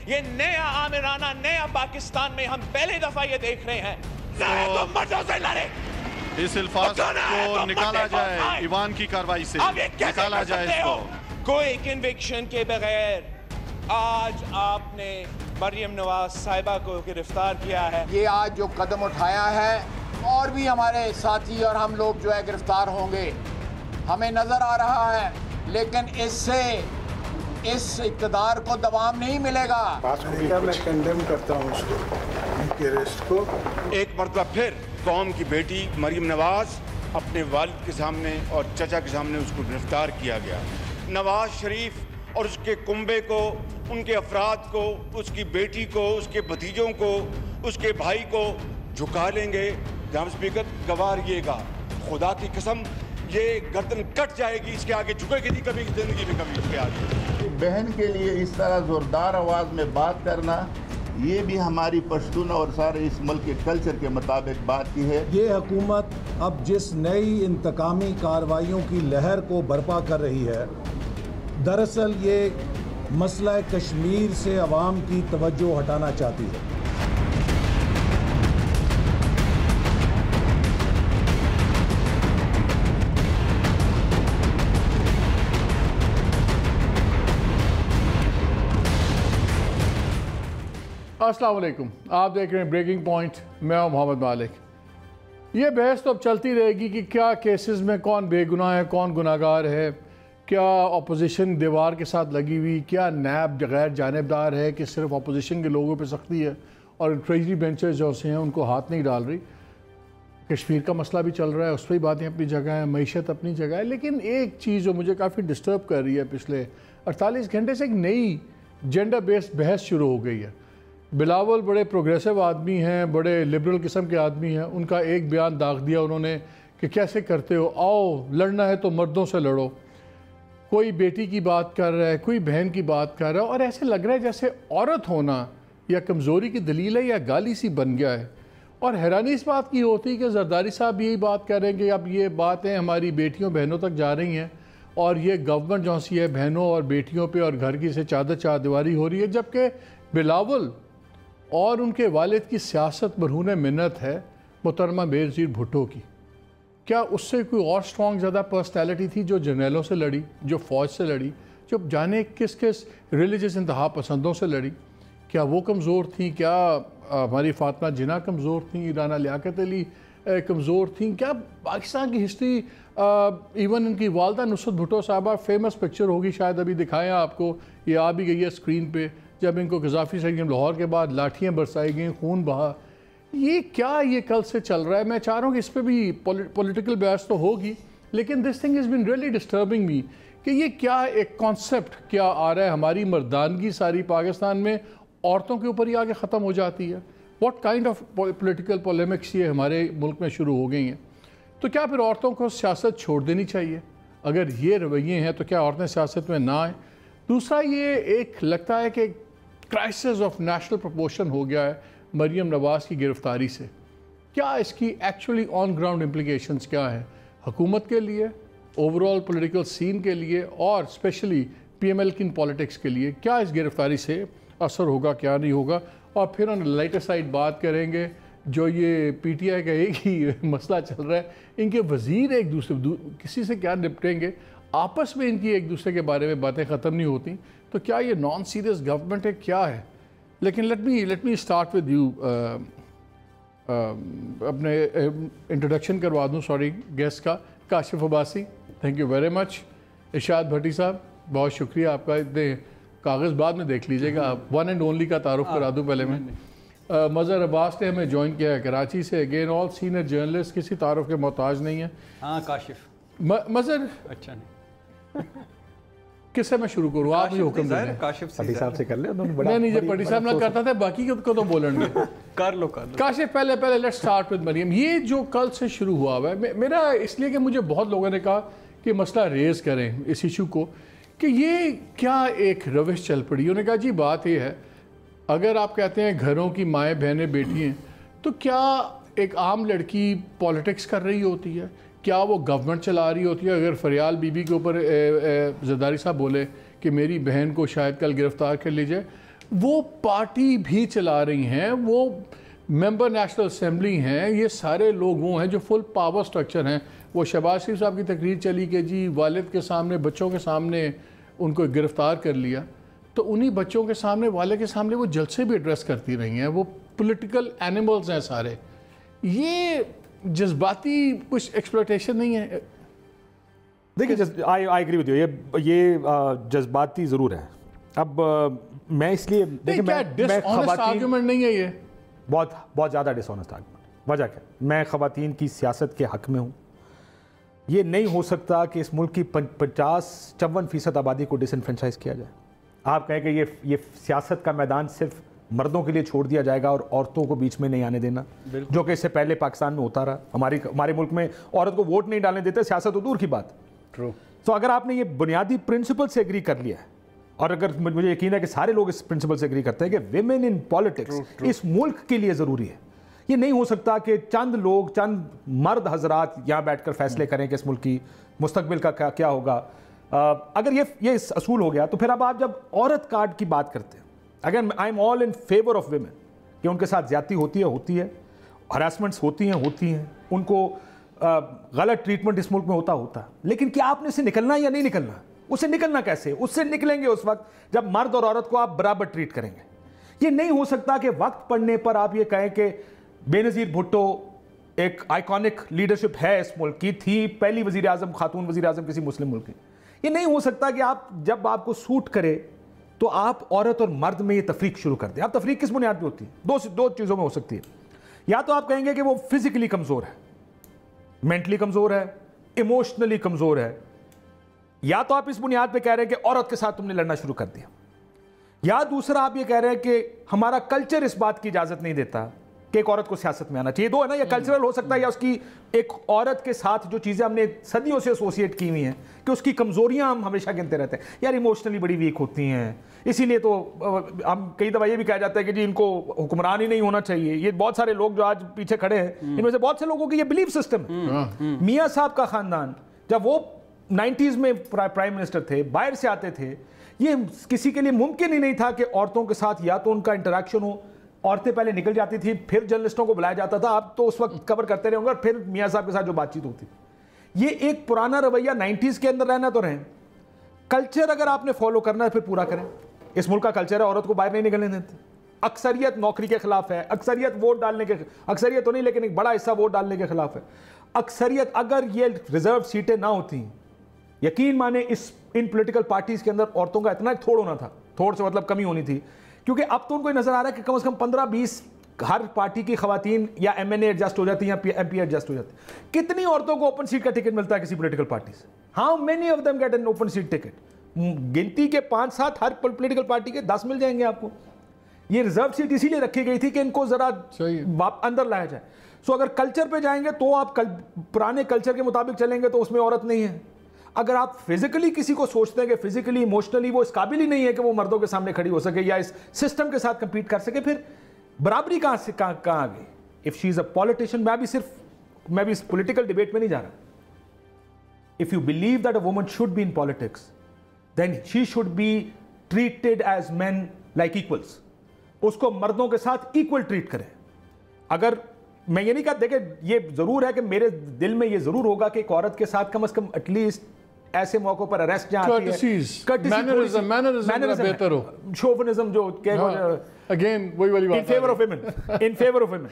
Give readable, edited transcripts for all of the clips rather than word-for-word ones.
یہ نیا آمرانہ نیا پاکستان میں ہم پہلے دفعہ یہ دیکھ رہے ہیں. تو مردوں سے لڑے. اس الفاظ کو نکالا جائے ایوان کی کاروائی سے, نکالا جائے اس کو. کوئی کنوکشن کے بغیر آج آپ نے مریم نواز صاحبہ کو گرفتار کیا ہے. یہ آج جو قدم اٹھایا ہے اور بھی ہمارے ساتھی اور ہم لوگ جو ہے گرفتار ہوں گے, ہمیں نظر آ رہا ہے, لیکن اس سے اس اقتدار کو دوام نہیں ملے گا. میں کنڈیم کرتا ہوں اس کو, ریسٹ کو. ایک مرتبہ پھر قوم کی بیٹی مریم نواز اپنے والد کے سامنے اور چچا کے سامنے اس کو گرفتار کیا گیا. نواز شریف اور اس کے کنبے کو, ان کے افراد کو, اس کی بیٹی کو, اس کے بھتیجوں کو, اس کے بھائی کو جھکا لیں گے. جناب اسپیکر, گوار رہیے گا, خدا کی قسم یہ گردن کٹ جائے گی, اس کے آگے جھکے گی نہیں کبھی زندگی میں, کبھی اس کے آگے. بہن کے لیے اس طرح زوردار آواز میں بات کرنا, یہ بھی ہماری پشتون اور سارے اس ملک کے کلچر کے مطابق بات کی ہے. یہ حکومت اب جس نئی انتقامی کارروائیوں کی لہر کو برپا کر رہی ہے, دراصل یہ مسئلہ کشمیر سے عوام کی توجہ ہٹانا چاہتی ہے. السلام علیکم, آپ دیکھ رہے ہیں بریکنگ پوائنٹ, میں ہوں محمد مالک. یہ بحث تو اب چلتی رہے گی کہ کیا کیسز میں کون بے گناہ ہے, کون گناہگار ہے, کیا اپوزیشن دیوار کے ساتھ لگی ہوئی, کیا نیب غیر جانبدار ہے کہ صرف اپوزیشن کے لوگوں پہ سختی ہے اور ٹریجری بینچز جو سے ہیں ان کو ہاتھ نہیں ڈال رہی. کشمیر کا مسئلہ بھی چل رہا ہے, اس پہ باتیں اپنی جگہ ہیں, معیشت اپنی جگہ ہے. لیکن ایک چیز جو مجھے کافی ڈسٹرب کر رہی ہے, پچھلے 48 گھنٹے سے ایک نئی جینڈر بیسڈ بحث شروع ہو گئی ہے. بلاول بڑے پروگریسو آدمی ہیں, بڑے لبرل قسم کے آدمی ہیں, ان کا ایک بیان داغ دیا انہوں نے کہ کیسے کرتے ہو, آؤ لڑنا ہے تو مردوں سے لڑو. کوئی بیٹی کی بات کر رہا ہے, کوئی بہن کی بات کر رہا ہے, اور ایسے لگ رہا ہے جیسے عورت ہونا یا کمزوری کی دلیل ہے یا گالی سی بن گیا ہے. اور حیرانی اس بات کی ہوتی کہ زرداری صاحب یہی بات کر رہے ہیں کہ اب یہ باتیں ہماری بیٹیوں بہنوں تک جا رہی ہیں اور یہ گورنمنٹ جو سی ہے بہنوں اور بیٹیوں پہ اور گھر کی سے چادر چادیواری ہو رہی ہے, جبکہ بلاول اور ان کے والد کی سیاست مرہون منت ہے محترمہ بینظیر بھٹو کی. کیا اس سے کوئی اور سٹرونگ زیادہ پرسنالٹی تھی جو جرنیلوں سے لڑی, جو فوج سے لڑی, جو جانے کس کس ریلیجس انتہا پسندوں سے لڑی؟ کیا وہ کمزور تھیں؟ کیا ہماری فاطمہ جناح کمزور تھیں؟ رانا لیاقت علی کمزور تھیں؟ کیا پاکستان کی ہسٹری, ایون ان کی والدہ نصرت بھٹو صاحبہ, فیمس پکچر ہوگی شاید ابھی دکھائیں آپ کو, یہ آ بھی گئی ہے اسکرین پہ, جب ان کو قذافی اسٹیڈیم لاہور کے بعد لاٹھیاں برسائی گئیں, خون بہا. یہ کیا یہ کل سے چل رہا ہے؟ میں چاہ رہا ہوں کہ اس پہ بھی پولیٹیکل بحث تو ہوگی, لیکن this thing has been really disturbing me کہ یہ کیا ایک کانسیپٹ کیا آ رہا ہے, ہماری مردانگی ساری پاکستان میں عورتوں کے اوپر ہی آگے ختم ہو جاتی ہے. واٹ کائنڈ آف پولیٹیکل پولیمکس یہ ہمارے ملک میں شروع ہو گئی ہیں. تو کیا پھر عورتوں کو سیاست چھوڑ دینی چاہیے؟ اگر یہ رویے ہیں تو کیا عورتیں سیاست میں نہ آئیں؟ دوسرا, یہ ایک لگتا ہے کہ کرائسس آف نیشنل پروپورشن ہو گیا ہے مریم نواز کی گرفتاری سے. کیا اس کی ایکچولی آن گراؤنڈ امپلیکیشنز کیا ہیں حکومت کے لیے, اوور آل پولیٹیکل سین کے لیے, اور اسپیشلی پی ایم ایل کی پالیٹکس کے لیے؟ کیا اس گرفتاری سے اثر ہوگا, کیا نہیں ہوگا؟ اور پھر ہم لائٹر سائڈ بات کریں گے, جو یہ پی ٹی آئی کا ایک ہی مسئلہ چل رہا ہے, ان کے وزیر ایک دوسرے کسی سے کیا نپٹیں گے, آپس میں ان کی ایک دوسرے کے بارے میں باتیں ختم نہیں ہوتی. تو کیا یہ نان سیریس گورنمنٹ ہے, کیا ہے؟ لیکن let me start with you, اپنے انٹروڈکشن کروا دوں سوری گیسٹ کا. Kashif Abbasi, thank you very much. Irshad Bhatti sahib, بہت شکریہ آپ کا. اتنے کاغذ بعد میں دیکھ لیجیے گا, ون اینڈ اونلی کا تعارف کرا دوں پہلے میں. مظہر عباس نے ہمیں جوائن کیا ہے کراچی سے. اگین آل سینئر جرنلسٹ, کسی تعارف کے محتاج نہیں ہیں. ہاں کاشف. مظہر اچھا نہیں, کس سے میں شروع کروں؟ آپ مجھے حکم دیں. کاشف پٹی صاحب سے کر لیں. نہیں جب پٹی صاحب نہ کرتا تھا باقی کو تو بولیں گے. کر لو. کاشف پہلے لیٹس اسٹارٹ ود مریم. یہ جو کل سے شروع ہوا ہے, میرا اس لیے کہ مجھے بہت لوگوں نے کہا کہ مسئلہ ریز کریں اس ایشو کو, کہ یہ کیا ایک روش چل پڑی. انہوں نے کہا جی بات یہ ہے, اگر آپ کہتے ہیں گھروں کی مائیں بہنیں بیٹی ہیں, تو کیا ایک عام لڑکی پالیٹکس کر رہی ہوتی ہے؟ کیا وہ گورنمنٹ چلا رہی ہوتی ہے؟ اگر فریال بی بی کے اوپر زرداری صاحب بولے کہ میری بہن کو شاید کل گرفتار کر لی جائے, وہ پارٹی بھی چلا رہی ہیں, وہ ممبر نیشنل اسمبلی ہیں, یہ سارے لوگ وہ ہیں جو فل پاور سٹرکچر ہیں. وہ شہباز شریف صاحب کی تقریر چلی کہ جی والد کے سامنے, بچوں کے سامنے ان کو گرفتار کر لیا, تو انہی بچوں کے سامنے, والد کے سامنے وہ جلسے بھی ایڈریس کرتی رہی ہیں. وہ پولیٹیکل اینیملز ہیں سارے. یہ جذباتی کچھ ایکسپلوٹیشن نہیں ہے. دیکھیں آئی ایگری ود یو, یہ جذباتی ضرور ہے. اب میں اس لیے ڈس آنیسٹ آرگومنٹ نہیں ہے, یہ بہت زیادہ ڈس آنیسٹ آرگومنٹ. وجہ کیا؟ میں خواتین کی سیاست کے حق میں ہوں. یہ نہیں ہو سکتا کہ اس ملک کی 50-54% آبادی کو ڈس انفرینچائز کیا جائے. آپ کہیں کہ یہ سیاست کا میدان صرف مردوں کے لیے چھوڑ دیا جائے گا اور عورتوں کو بیچ میں نہیں آنے دینا, جو کہ اس سے پہلے پاکستان میں ہوتا رہا. ہمارے ملک میں عورت کو ووٹ نہیں ڈالنے دیتے, سیاست تو دور کی بات. تو اگر آپ نے یہ بنیادی پرنسپل سے ایگری کر لیا ہے, اور اگر مجھے یقین ہے کہ سارے لوگ اس پرنسپل سے ایگری کرتے ہیں کہ ویمن ان پالیٹکس اس ملک کے لیے ضروری ہے. یہ نہیں ہو سکتا کہ چند لوگ, چند مرد حضرات یہاں بیٹھ کر فیصلے کریں کہ اس ملک کی مستقبل کا کیا ہوگا. اگر یہ اصول ہو گیا تو پھر اب آپ جب عورت کارڈ کی بات کرتے ہیں, again I am all in favour of women, کہ ان کے ساتھ زیادتی ہوتی ہے, ہراسمنٹس ہوتی ہیں, ان کو غلط ٹریٹمنٹ اس ملک میں ہوتا ہے. لیکن کیا آپ نے اسے نکلنا یا نہیں نکلنا؟ اسے نکلنا کیسے؟ اس سے نکلیں گے اس وقت جب مرد اور عورت کو آپ برابر ٹریٹ کریں گے. یہ نہیں ہو سکتا کہ وقت پڑنے پر آپ یہ کہیں کہ بے نظیر بھٹو ایک آئیکونک لیڈرشپ ہے اس ملک کی, تھی پہلی وزیر اعظم, خاتون وزیر اعظم کسی مسلم ملک کی. یہ نہیں ہو سکتا کہ آپ جب آپ کو سوٹ کرے تو آپ عورت اور مرد میں یہ تفریق شروع کر دیں. اب تفریق کس بنیاد پہ ہوتی ہے؟ دو چیزوں میں ہو سکتی ہے. یا تو آپ کہیں گے کہ وہ فزیکلی کمزور ہے, مینٹلی کمزور ہے, ایموشنلی کمزور ہے. یا تو آپ اس بنیاد پہ کہہ رہے ہیں کہ عورت کے ساتھ تم نے لڑنا شروع کر دیا. یا دوسرا آپ یہ کہہ رہے ہیں کہ ہمارا کلچر اس بات کی اجازت نہیں دیتا کہ ایک عورت کو سیاست میں آنا چاہیے. دو ہے نا, یہ کلچرل ہو سکتا ہے, یا اس کی ایک عورت کے ساتھ جو چیزیں ہم نے صدیوں سے ایسوسیٹ کی ہوئی ہیں کہ اس کی کمزوریاں ہم ہمیشہ گنتے رہتے ہیں. یار ایموشنلی بڑی ویک ہوتی ہیں, اسی لیے تو ہم کئی دفعہ یہ بھی کہا جاتا ہے کہ جی ان کو حکمران ہی نہیں ہونا چاہیے. یہ بہت سارے لوگ جو آج پیچھے کھڑے ہیں, ان میں سے بہت سے لوگوں کی یہ بلیف سسٹم ہے. میاں صاحب کا خاندان جب وہ 90s میں پرائم منسٹر تھے, باہر سے آتے تھے, یہ کسی کے لیے ممکن ہی نہیں تھا کہ عورتوں کے ساتھ یا تو ان کا انٹریکشن ہو. عورتیں پہلے نکل جاتی تھی, پھر جرنلسٹوں کو بلایا جاتا تھا, آپ تو اس وقت کور کرتے رہے ہوں گے, اور پھر میاں صاحب کے ساتھ جو بات چیت ہوتی. یہ ایک پرانا رویہ 90s کے اندر رہنا تو رہیں. کلچر اگر آپ نے فالو کرنا ہے پھر پورا کریں. اس ملک کا کلچر ہے عورت کو باہر نہیں نکلنے دیتے. اکثریت نوکری کے خلاف ہے, اکثریت ووٹ ڈالنے کے, اکثریت تو نہیں لیکن ایک بڑا حصہ ووٹ ڈالنے کے خلاف ہے. اکثریت, اگر یہ ریزرو سیٹیں نہ ہوتی, یقین مانے ان پولیٹیکل پارٹیز کے اندر عورتوں کا اتنا تھوڑ ہونا تھا, تھوڑ سے مطلب کمی ہونی تھی, کیونکہ اب تو ان کو نظر آ رہا ہے کہ کم از کم 15-20 ہر پارٹی کی خواتین یا ایم این اے ایڈجسٹ ہو جاتی ہیں یا ایم پی ایڈجسٹ ہو جاتی ہیں. کتنی عورتوں کو اوپن سیٹ کا ٹکٹ ملتا ہے کسی پولیٹیکل پارٹی سے؟ How many of them get an open seat ticket? گنتی کے 5-7 ہر پولیٹیکل پارٹی کے 10 مل جائیں گے آپ کو. یہ ریزرو سیٹ اسی لیے رکھی گئی تھی کہ ان کو ذرا اندر لایا جائے. سو اگر کلچر پہ جائیں گے تو آپ پرانے کلچر کے مطابق چلیں گے تو اس میں عورت نہیں ہے. اگر آپ فزیکلی کسی کو سوچتے ہیں کہ فزیکلی ایموشنلی وہ اس قابل ہی نہیں ہے کہ وہ مردوں کے سامنے کھڑی ہو سکے یا اس سسٹم کے ساتھ کمپیٹ کر سکے, پھر برابری کہاں آ گئی؟ If she is a politician, میں بھی اس پولیٹیکل ڈبیٹ میں نہیں جا رہا. If you believe that a woman should be in politics, then she should be treated as men like equals. اس کو مردوں کے ساتھ ایکول ٹریٹ کریں. اگر میں یہ نہیں کہا, دیکھیں یہ ضرور ہے کہ میرے دل میں یہ ضرور ہوگا کہ ایک عورت کے ساتھ کم از کم ایٹ لیسٹ ایسے موقع پر اریسٹ جہاں آتی ہے, مینرزم بہتر ہو, شوفنزم جو اگین وہی والی بات, ان فیور آف ویمن.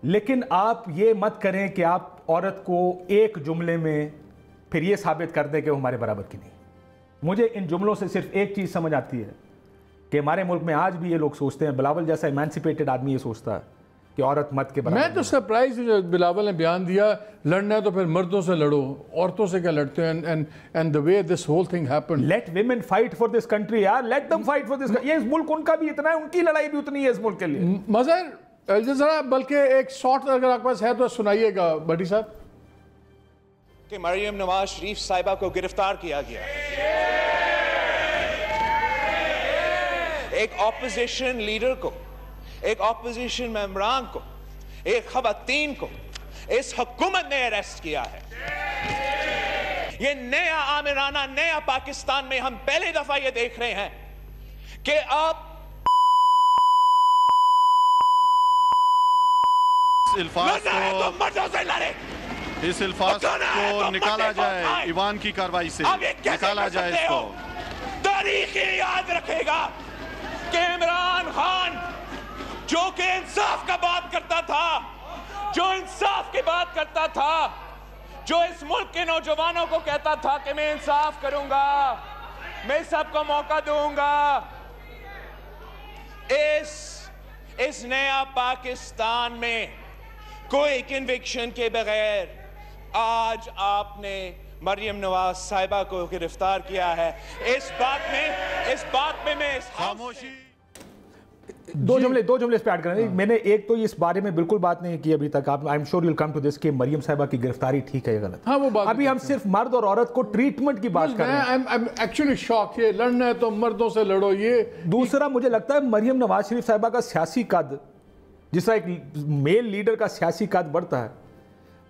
لیکن آپ یہ مت کریں کہ آپ عورت کو ایک جملے میں پھر یہ ثابت کر دیں کہ وہ ہمارے برابر کی نہیں. مجھے ان جملوں سے صرف ایک چیز سمجھ آتی ہے کہ ہمارے ملک میں آج بھی یہ لوگ سوچتے ہیں, بلاول جیسا ایمانسپیٹڈ آدمی یہ سوچتا ہے کہ عورت مرد کے برابر. میں تو سرپرائز جو بلاول نے بیان دیا, لڑنا ہے تو پھر مردوں سے لڑو, عورتوں سے کیا لڑتے ہیں. And the way this whole thing happened. Let women fight for this country یار, let them fight for this country. یہ اس ملک ان کا بھی اتنا ہے, ان کی لڑائی بھی اتنی ہے اس ملک کے لیے. مظہر ذرا بلکہ ایک شارٹ اگر آپ پاس ہے تو سنائیے گا بھٹی صاحب. کہ مریم نواز شریف صاحبہ کو گرفتار کیا گیا, ایک اپوزیشن لیڈر کو, ایک اپوزیشن ممبران کو, ایک خواتین کو اس حکومت نے اریسٹ کیا ہے. یہ نیا آمرانہ نیا پاکستان میں ہم پہلی دفعہ یہ دیکھ رہے ہیں کہ آپ الفاظ کو نکالا جائے ایوان کی کارروائی سے، نکالا جائے اس کو۔ تاریخ یاد رکھے گا کہ عمران خان جو کہ انصاف کا بات کرتا تھا، جو انصاف کی بات کرتا تھا، جو اس ملک کے نوجوانوں کو کہتا تھا کہ میں انصاف کروں گا، میں سب کو موقع دوں گا، اس نیا پاکستان میں کوئی کنوکشن کے بغیر آج آپ نے مریم نواز صاحبہ کو گرفتار کیا ہے۔ اس بات میں میں خاموشی۔ دو جملے اس پہ ایڈ کریں۔ میں نے ایک تو اس بارے میں بالکل بات نہیں کی ابھی تک، I am sure you will come to this کہ مریم صاحبہ کی گرفتاری ٹھیک ہے یا غلط۔ ہاں وہ بات ابھی ہم صرف مرد اور عورت کو ٹریٹمنٹ کی بات کر رہے ہیں۔ میں ایکچولی شاک، یہ لڑنا ہے تو مردوں سے لڑو۔ یہ دوسرا مجھے لگتا ہے مریم نواز شریف صاحبہ کا سیاسی قد، جس طرح ایک میل لیڈر کا سیاسی قد بڑھتا ہے،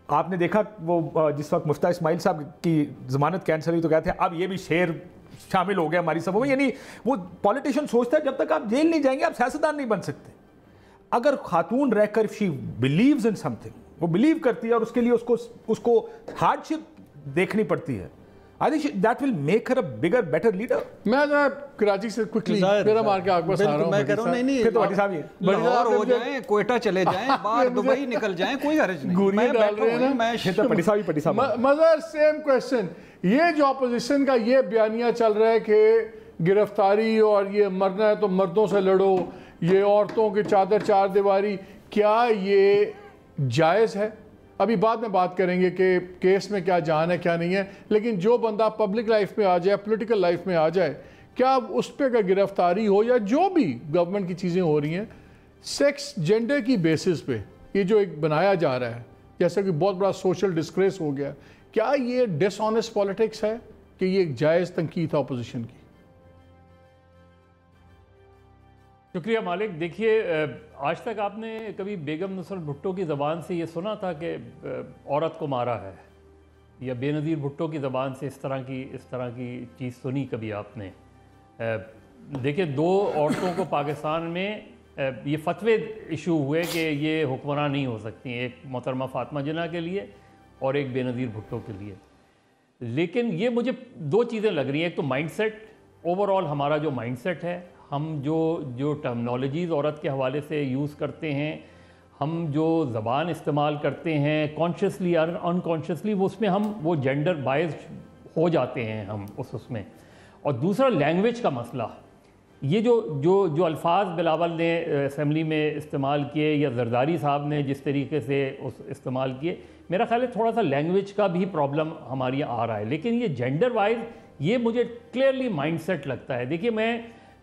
آپ نے دیکھا وہ جس وقت مفتاح اسماعیل صاحب کی ضمانت کینسل ہوئی تو کہتے ہیں اب یہ بھی شیر شامل ہو گیا ہماری سبھوں میں، یعنی وہ پولیٹیشین سوچتا ہے جب تک آپ جیل نہیں جائیں گے آپ سیاستدان نہیں بن سکتے۔ اگر خاتون رہ کر شی بلیوز ان سم تھنگ، وہ بلیو کرتی ہے اور اس کے لیے اس کو ہارڈ شپ دیکھنی پڑتی ہے، I think that will make her a bigger, better leader. میں ذرا کراچی سے کوئکلی میرا مار کے آگ بس آ رہا ہوں۔ میں کہہ رہا ہوں نہیں پھر تو بھٹی صاحب یہ لاہور ہو جائیں، کوئٹہ چلے جائیں، باہر دبئی نکل جائیں، کوئی حرج نہیں۔ گوریاں ڈال رہے ہیں نا۔ پٹی صاحب مظہر سیم کویسچن، یہ جو اپوزیشن کا یہ بیانیہ چل رہا ہے کہ گرفتاری اور یہ مرنا ہے تو مردوں سے لڑو، یہ عورتوں کی چادر چار دیواری، کیا یہ جائز ہے؟ ابھی بعد میں بات کریں گے کہ کیس میں کیا جان ہے کیا نہیں ہے، لیکن جو بندہ پبلک لائف میں آ جائے، پولیٹیکل لائف میں آ جائے، کیا اس پہ گرفتاری ہو یا جو بھی گورنمنٹ کی چیزیں ہو رہی ہیں سیکس جینڈر کی بیسس پہ یہ جو ایک بنایا جا رہا ہے، جیسا کہ بہت بڑا سوشل ڈسکریس ہو گیا، کیا یہ ڈس آنیسٹ پالیٹکس ہے کہ یہ ایک جائز تنقید ہے اپوزیشن کی؟ شکریہ مالک۔ دیکھیے آج تک آپ نے کبھی بیگم نصرت بھٹو کی زبان سے یہ سنا تھا کہ عورت کو مارا ہے، یا بے نظیر بھٹو کی زبان سے اس طرح کی چیز سنی کبھی آپ نے؟ دیکھیے دو عورتوں کو پاکستان میں یہ فتوے ایشو ہوئے کہ یہ حکمراں نہیں ہو سکتی، ایک محترمہ فاطمہ جناح کے لیے اور ایک بے نظیر بھٹو کے لیے، لیکن یہ مجھے دو چیزیں لگ رہی ہیں۔ ایک تو مائنڈ سیٹ، اوور آل ہمارا جو مائنڈ سیٹ ہے، ہم جو ٹرمنالوجیز عورت کے حوالے سے یوز کرتے ہیں، ہم جو زبان استعمال کرتے ہیں کانشیسلی اور انکانشیسلی، وہ اس میں ہم وہ جینڈر بائز ہو جاتے ہیں ہم اس میں۔ اور دوسرا لینگویج کا مسئلہ، یہ جو الفاظ بلاول نے اسمبلی میں استعمال کیے یا زرداری صاحب نے جس طریقے سے استعمال کیے، میرا خیال ہے تھوڑا سا لینگویج کا بھی پرابلم ہمارے یہاں آ رہا ہے، لیکن یہ جینڈر وائز یہ مجھے کلیئرلی مائنڈ سیٹ لگتا ہے۔ دیکھیے میں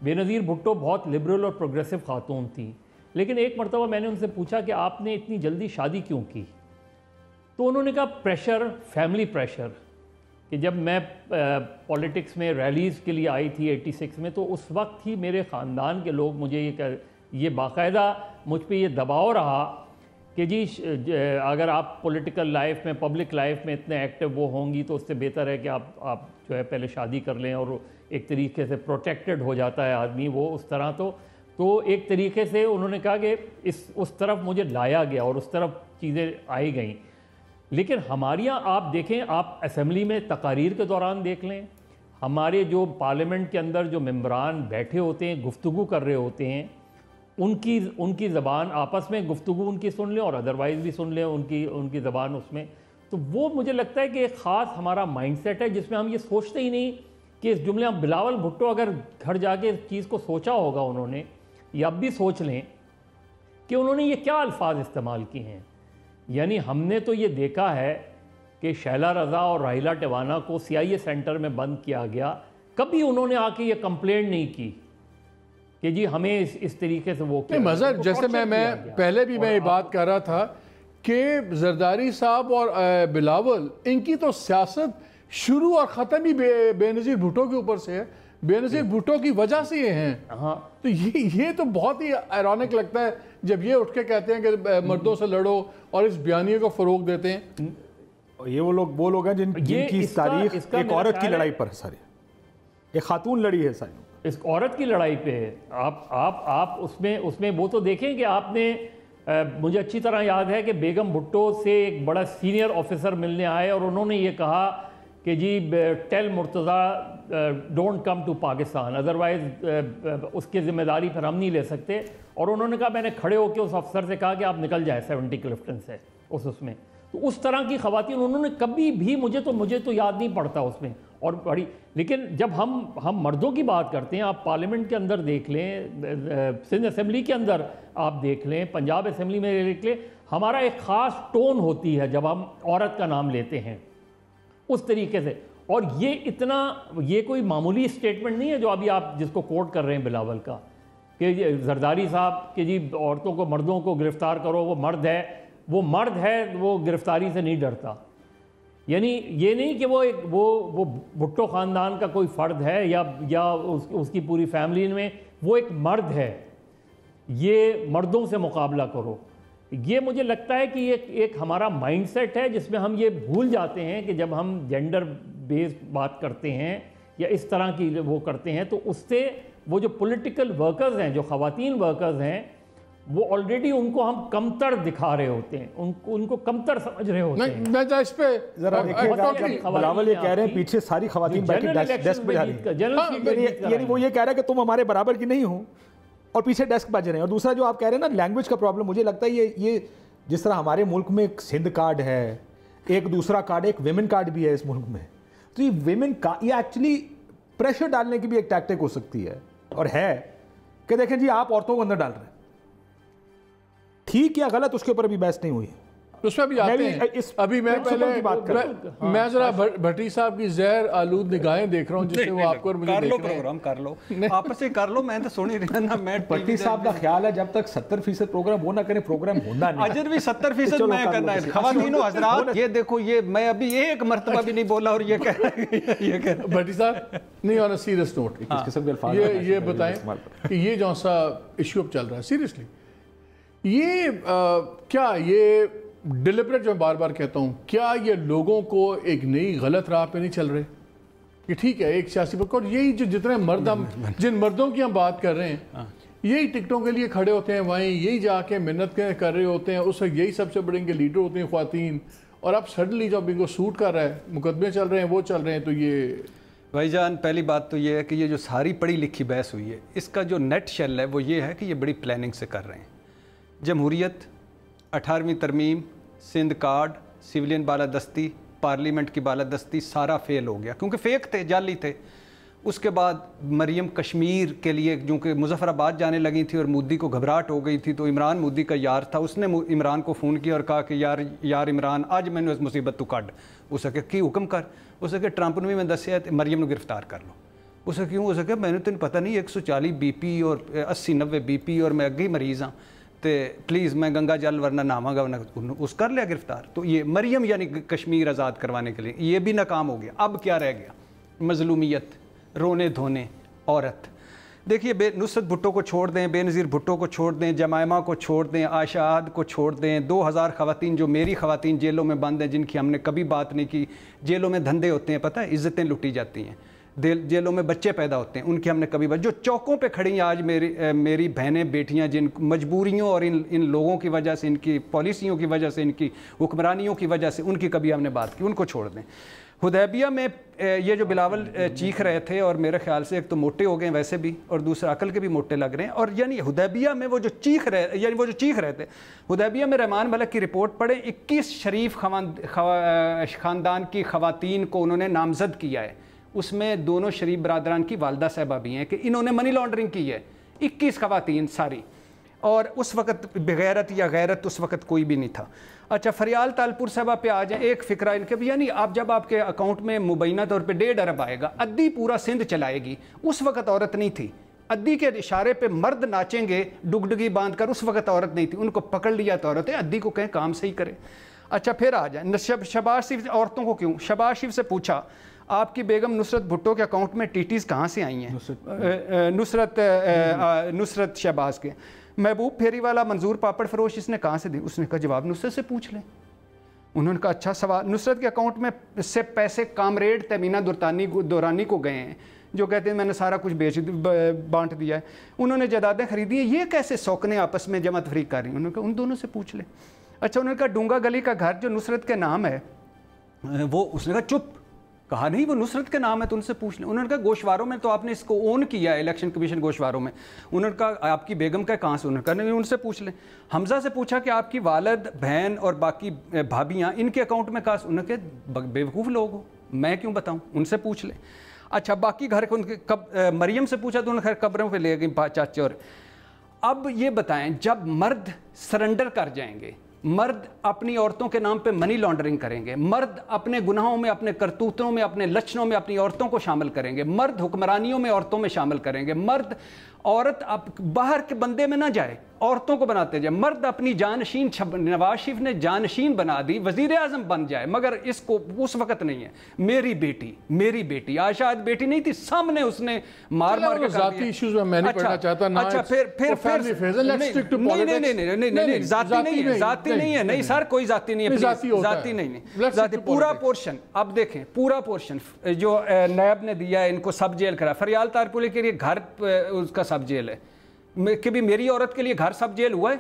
بے نظیر بھٹو بہت لبرل اور پروگریسو خاتون تھیں، لیکن ایک مرتبہ میں نے ان سے پوچھا کہ آپ نے اتنی جلدی شادی کیوں کی؟ تو انہوں نے کہا پریشر، فیملی پریشر، کہ جب میں پولیٹکس میں ریلیز کے لیے آئی تھی 86 میں، تو اس وقت ہی میرے خاندان کے لوگ مجھے یہ باقاعدہ مجھ پہ یہ دباؤ رہا کہ جی اگر آپ پولیٹیکل لائف میں، پبلک لائف میں اتنے ایکٹیو وہ ہوں گی تو اس سے بہتر ہے کہ آپ جو ہے پہلے شادی کر لیں، اور ایک طریقے سے پروٹیکٹڈ ہو جاتا ہے آدمی وہ اس طرح۔ تو ایک طریقے سے انہوں نے کہا کہ اس طرف مجھے لایا گیا اور اس طرف چیزیں آئی گئیں۔ لیکن ہمارے یہاں آپ دیکھیں، آپ اسمبلی میں تقاریر کے دوران دیکھ لیں، ہمارے جو پارلیمنٹ کے اندر جو ممبران بیٹھے ہوتے ہیں، گفتگو کر رہے ہوتے ہیں، ان کی زبان آپس میں گفتگو ان کی سن لیں اور ادروائز بھی سن لیں ان کی زبان اس میں، تو وہ مجھے لگتا ہے کہ ایک خاص ہمارا مائنڈ سیٹ ہے جس میں ہم یہ سوچتے ہی نہیں کہ اس جملے بلاول بھٹو اگر گھر جا کے اس چیز کو سوچا ہوگا انہوں نے، یا اب بھی سوچ لیں کہ انہوں نے یہ کیا الفاظ استعمال کیے ہیں۔ یعنی ہم نے تو یہ دیکھا ہے کہ شیلا رضا اور راہیلہ ٹیوانا کو CIA سینٹر میں بند کیا گیا، کبھی انہوں نے آ کے یہ کمپلینٹ نہیں کی کہ جی ہمیں اس طریقے سے وہ کیا۔ مظہر جیسے میں پہلے بھی میں یہ بات کر رہا تھا کہ زرداری صاحب اور بلاول، ان کی تو سیاست شروع اور ختم ہی بے نظیر بھٹو کے اوپر سے ہے، بے نظیر بھٹو کی وجہ سے یہ ہیں۔ تو یہ تو بہت ہی ایرونک لگتا ہے جب یہ اٹھ کے کہتے ہیں کہ مردوں سے لڑو اور اس بیانیے کو فروغ دیتے ہیں۔ یہ وہ لوگ ہیں جن کی تاریخ ایک عورت کی لڑائی پر ساری، ایک خاتون لڑی ہے ساری، اس عورت کی لڑائی پہ ہے۔ آپ اس میں وہ تو دیکھیں کہ آپ نے مجھے اچھی طرح یاد ہے کہ بیگم بھٹو سے ایک بڑا سینئر آفیسر ملنے آئے اور انہوں نے یہ کہا کہ جی tell Murtaza don't come to Pakistan, otherwise اس کی ذمہ داری پھر ہم نہیں لے سکتے. اور انہوں نے کہا، میں نے کھڑے ہو کے اس افسر سے کہا کہ آپ نکل جائیں 70 کلفٹن سے اس میں. تو اس طرح کی خواتین انہوں نے کبھی بھی مجھے تو یاد نہیں پڑتا اس میں. اور بڑی، لیکن جب ہم مردوں کی بات کرتے ہیں، آپ پارلیمنٹ کے اندر دیکھ لیں، سندھ اسمبلی کے اندر آپ دیکھ لیں، پنجاب اسمبلی میں دیکھ لیں، ہمارا ایک خاص ٹون ہوتی ہے جب ہم عورت کا نام لیتے ہیں اس طریقے سے. اور یہ کوئی معمولی اسٹیٹمنٹ نہیں ہے جو ابھی آپ جس کو کوٹ کر رہے ہیں بلاول کا، کہ زرداری صاحب کہ جی عورتوں کو، مردوں کو گرفتار کرو، وہ مرد ہے، وہ گرفتاری سے نہیں ڈرتا. یعنی یہ نہیں کہ وہ بھٹو خاندان کا کوئی فرد ہے یا اس کی پوری فیملی میں، وہ ایک مرد ہے، یہ مردوں سے مقابلہ کرو. یہ مجھے لگتا ہے کہ ایک ہمارا مائنڈ سیٹ ہے جس میں ہم یہ بھول جاتے ہیں کہ جب ہم جینڈر بیس بات کرتے ہیں یا اس طرح کی وہ کرتے ہیں تو اس سے وہ جو پولیٹیکل ورکرز ہیں، جو خواتین ورکرز ہیں، وہ آلریڈی ان کو ہم کمتر دکھا رہے ہوتے ہیں، ان کو کمتر سمجھ رہے ہوتے ہیں. میں اس پہ ذرا بلاول یہ کہہ رہے ہیں پیچھے ساری خواتین بیٹھ کے ڈیسک پہ جا رہی ہیں، یعنی وہ یہ کہہ رہا ہے کہ تم ہمارے برابر کی نہیں ہو اور پیچھے ڈیسک بج رہے ہیں. اور دوسرا جو آپ کہہ رہے ہیں نا لینگویج کا پرابلم، مجھے لگتا ہے یہ جس طرح ہمارے ملک میں ایک سندھ کارڈ ہے، ایک دوسرا کارڈ، ایک ویمن کارڈ بھی ہے اس ملک میں، تو یہ ویمن کا یہ ایکچولی پریشر ڈالنے کی بھی ایک ٹیکٹک ہو سکتی ہے اور ہے کہ دیکھیں جی آپ عورتوں کو اندر ڈال رہے ہیں، ٹھیک یا غلط اس کے اوپر ابھی بحث نہیں ہوئی. اس پہ بھی آتے ہیں. ابھی میں پہلے میں ذرا بھٹی صاحب کی زہر آلود نگاہیں دیکھ رہا ہوں جس سے وہ آپ کو اور مجھے دیکھ رہے ہیں. پروگرام کر لو آپس سے کر لو، میں تو سن ہی رہا نا. میں بھٹی صاحب کا خیال ہے جب تک 70% پروگرام وہ نہ کریں پروگرام ہونا نہیں. اجر بھی 70% میں کرنا ہے. خواتین و حضرات یہ دیکھو، یہ میں ابھی ایک مرتبہ بھی نہیں بولا اور یہ کہہ رہا ہے بھٹی صاحب نہیں. آن اے سیریس نوٹ یہ بتائیں کہ یہ جو سا ایشو اب چل رہا ہے سیریسلی، یہ کیا یہ ڈیلیبریٹ جو میں بار بار کہتا ہوں، کیا یہ لوگوں کو ایک نئی غلط راہ پہ نہیں چل رہے؟ یہ ٹھیک ہے ایک سیاسی پک، اور یہی جو جتنے مرد ہم جن مردوں کی ہم بات کر رہے ہیں یہی ٹکٹوں کے لیے کھڑے ہوتے ہیں، وہیں یہی جا کے محنت کر رہے ہوتے ہیں، اس وقت یہی سب سے بڑے ان کے لیڈر ہوتے ہیں خواتین. اور اب سڈنلی جب ان کو سوٹ کر رہا ہے، مقدمے چل رہے ہیں، وہ چل رہے ہیں، تو یہ بھائی جان پہلی بات تو یہ ہے کہ یہ جو ساری پڑھی لکھی بحث ہوئی ہے اس کا جو نیٹ شیل ہے وہ یہ ہے کہ یہ بڑی پلاننگ سے کر رہے ہیں. جمہوریت، 18ویں ترمیم، سندھ کارڈ، سویلین بالادستی، پارلیمنٹ کی بالادستی، سارا فیل ہو گیا کیونکہ فیک تھے، جعلی تھے. اس کے بعد مریم کشمیر کے لیے جو کہ مظفر آباد جانے لگی تھی اور مودی کو گھبراہٹ ہو گئی تھی، تو عمران مودی کا یار تھا، اس نے عمران کو فون کیا اور کہا کہ یار عمران آج میں نے اس مصیبت تو کڈ. اسے کہ کی حکم کر. اسے کہ ٹرمپ نے میں دسیا مریم نے گرفتار کر لو. اسے کیوں؟ اسے کہ میں نے تین پتہ نہیں 140 بی پی اور 80-90 بی پی اور میں اگے ہی مریض ہاں، تو پلیز میں گنگا جل ورنہ نامہ گا، اس کر لیا گرفتار. تو یہ مریم یعنی کشمیر آزاد کروانے کے لیے یہ بھی ناکام ہو گیا. اب کیا رہ گیا؟ مظلومیت، رونے دھونے، عورت. دیکھیے نصرت بھٹو کو چھوڑ دیں، بے نظیر بھٹو کو چھوڑ دیں، جمائمہ کو چھوڑ دیں، عائشہ عاد کو چھوڑ دیں، 2000 خواتین جو میری خواتین جیلوں میں بند ہیں جن کی ہم نے کبھی بات نہیں کی. جیلوں میں دھندے ہوتے ہیں، پتہ ہے، عزتیں لٹی جاتی ہیں، جیلوں میں بچے پیدا ہوتے ہیں، ان کی ہم نے کبھی بات. جو چوکوں پہ کھڑی ہیں آج میری بہنیں بیٹیاں جن مجبوریوں اور ان لوگوں کی وجہ سے، ان کی پالیسیوں کی وجہ سے، ان کی حکمرانیوں کی وجہ سے، ان کی کبھی ہم نے بات کی، ان کو چھوڑ دیں. حدیبیہ میں یہ جو بلاول چیخ رہے تھے، اور میرے خیال سے ایک تو موٹے ہو گئے ویسے بھی، اور دوسرا عقل کے بھی موٹے لگ رہے ہیں. اور یعنی حدیبیہ میں وہ جو چیخ رہے تھے حدیبیہ میں، رحمان ملک کی رپورٹ پڑھیں، 21 شریف خاندان کی خواتین کو انہوں نے نامزد کیا ہے. اس میں دونوں شریف برادران کی والدہ صاحبہ بھی ہیں کہ انہوں نے منی لانڈرنگ کی ہے. 21 خواتین ساری. اور اس وقت بغیرت یا غیرت اس وقت کوئی بھی نہیں تھا. اچھا فریال تالپور صاحبہ پہ آ جائیں. ایک فکرہ ان کے بھی، یعنی آپ جب آپ کے اکاؤنٹ میں مبینہ طور پہ 1.5 ارب آئے گا، ادی پورا سندھ چلائے گی. اس وقت عورت نہیں تھی. ادی کے اشارے پہ مرد ناچیں گے ڈگڈگی باندھ کر، اس وقت عورت نہیں تھی. ان کو پکڑ لیا تو عورت ہے، ادی کو کہیں کام صحیح کرے. اچھا پھر آ جائیں شہباز شریف. عورتوں کو کیوں؟ شہباز شریف سے پوچھا آپ کی بیگم نصرت بھٹو کے اکاؤنٹ میں ٹیٹیز کہاں سے آئی ہیں؟ نصرت شہباز کے. محبوب پھیری والا منظور پاپڑ فروش اس نے کہاں سے دی؟ اس نے کہا جواب نصرت سے پوچھ لیں. انہوں نے کہا اچھا سوال. نصرت کے اکاؤنٹ میں سے پیسے کامریڈ تیمینہ دورانی کو گئے ہیں جو کہتے ہیں میں نے سارا کچھ بانٹ دیا ہے. انہوں نے جائیدادیں خریدی ہیں, یہ کیسے سوکنے آپس میں جمع تفریق کر رہی ہیں؟ انہوں نے کہا ان دونوں سے پوچھ لیں. اچھا انہوں نے کہا ڈونگا گلی کا گھر جو نصرت کے نام ہے, وہ اس نے کہا چپ, کہا نہیں وہ نصرت کے نام ہے تو ان سے پوچھ لیں. انہوں نے کہا گوشواروں میں تو آپ نے اس کو اون کیا ہے, الیکشن کمیشن گوشواروں میں. انہوں نے کہا آپ کی بیگم کا کہاں سے؟ انہوں نے کہا نہیں ان سے پوچھ لیں. حمزہ سے پوچھا کہ آپ کی والد بہن اور باقی بھابیاں ان کے اکاؤنٹ میں کہاں سے؟ انہوں نے کہا بیوقوف لوگ ہو, میں کیوں بتاؤں, ان سے پوچھ لیں. اچھا باقی گھر کو مریم سے پوچھا تو انہوں نے خیر قبروں پہ لے گئی چاچے. اور اب یہ بتائیں جب مرد سرنڈر کر جائیں گے, مرد اپنی عورتوں کے نام پہ منی لانڈرنگ کریں گے, مرد اپنے گناہوں میں, اپنے کرتوتوں میں, اپنے لچنوں میں اپنی عورتوں کو شامل کریں گے, مرد حکمرانیوں میں عورتوں میں شامل کریں گے, مرد عورت باہر کے بندے میں نہ جائے, عورتوں کو بناتے جائے, مرد اپنی جانشین نواز شریف نے جانشین بنا دی, وزیر اعظم بن جائے, مگر اس کو اس وقت نہیں ہے. میری بیٹی آج شاید بیٹی نہیں تھی, سامنے اس نے مار کے ذاتی ایشوز میں نہیں پڑھنا چاہتا. اچھا نہیں ذاتی نہیں ہے, نہیں سر کوئی ذاتی نہیں ہے, ذاتی نہیں, پورا پورشن. اب دیکھیں پورا پورشن جو نیب نے دیا ہے ان کو سب جیل کرا. فریال تارپولی کے لیے گھر اس کا سب جیل ہے, کہ بھی میری عورت کے لیے گھر سب جیل ہوا ہے.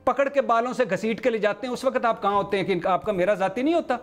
پکڑ کے بالوں سے گھسیٹ کے لے جاتے ہیں, اس وقت آپ کہاں ہوتے ہیں کہ آپ کا میرا ذاتی نہیں ہوتا؟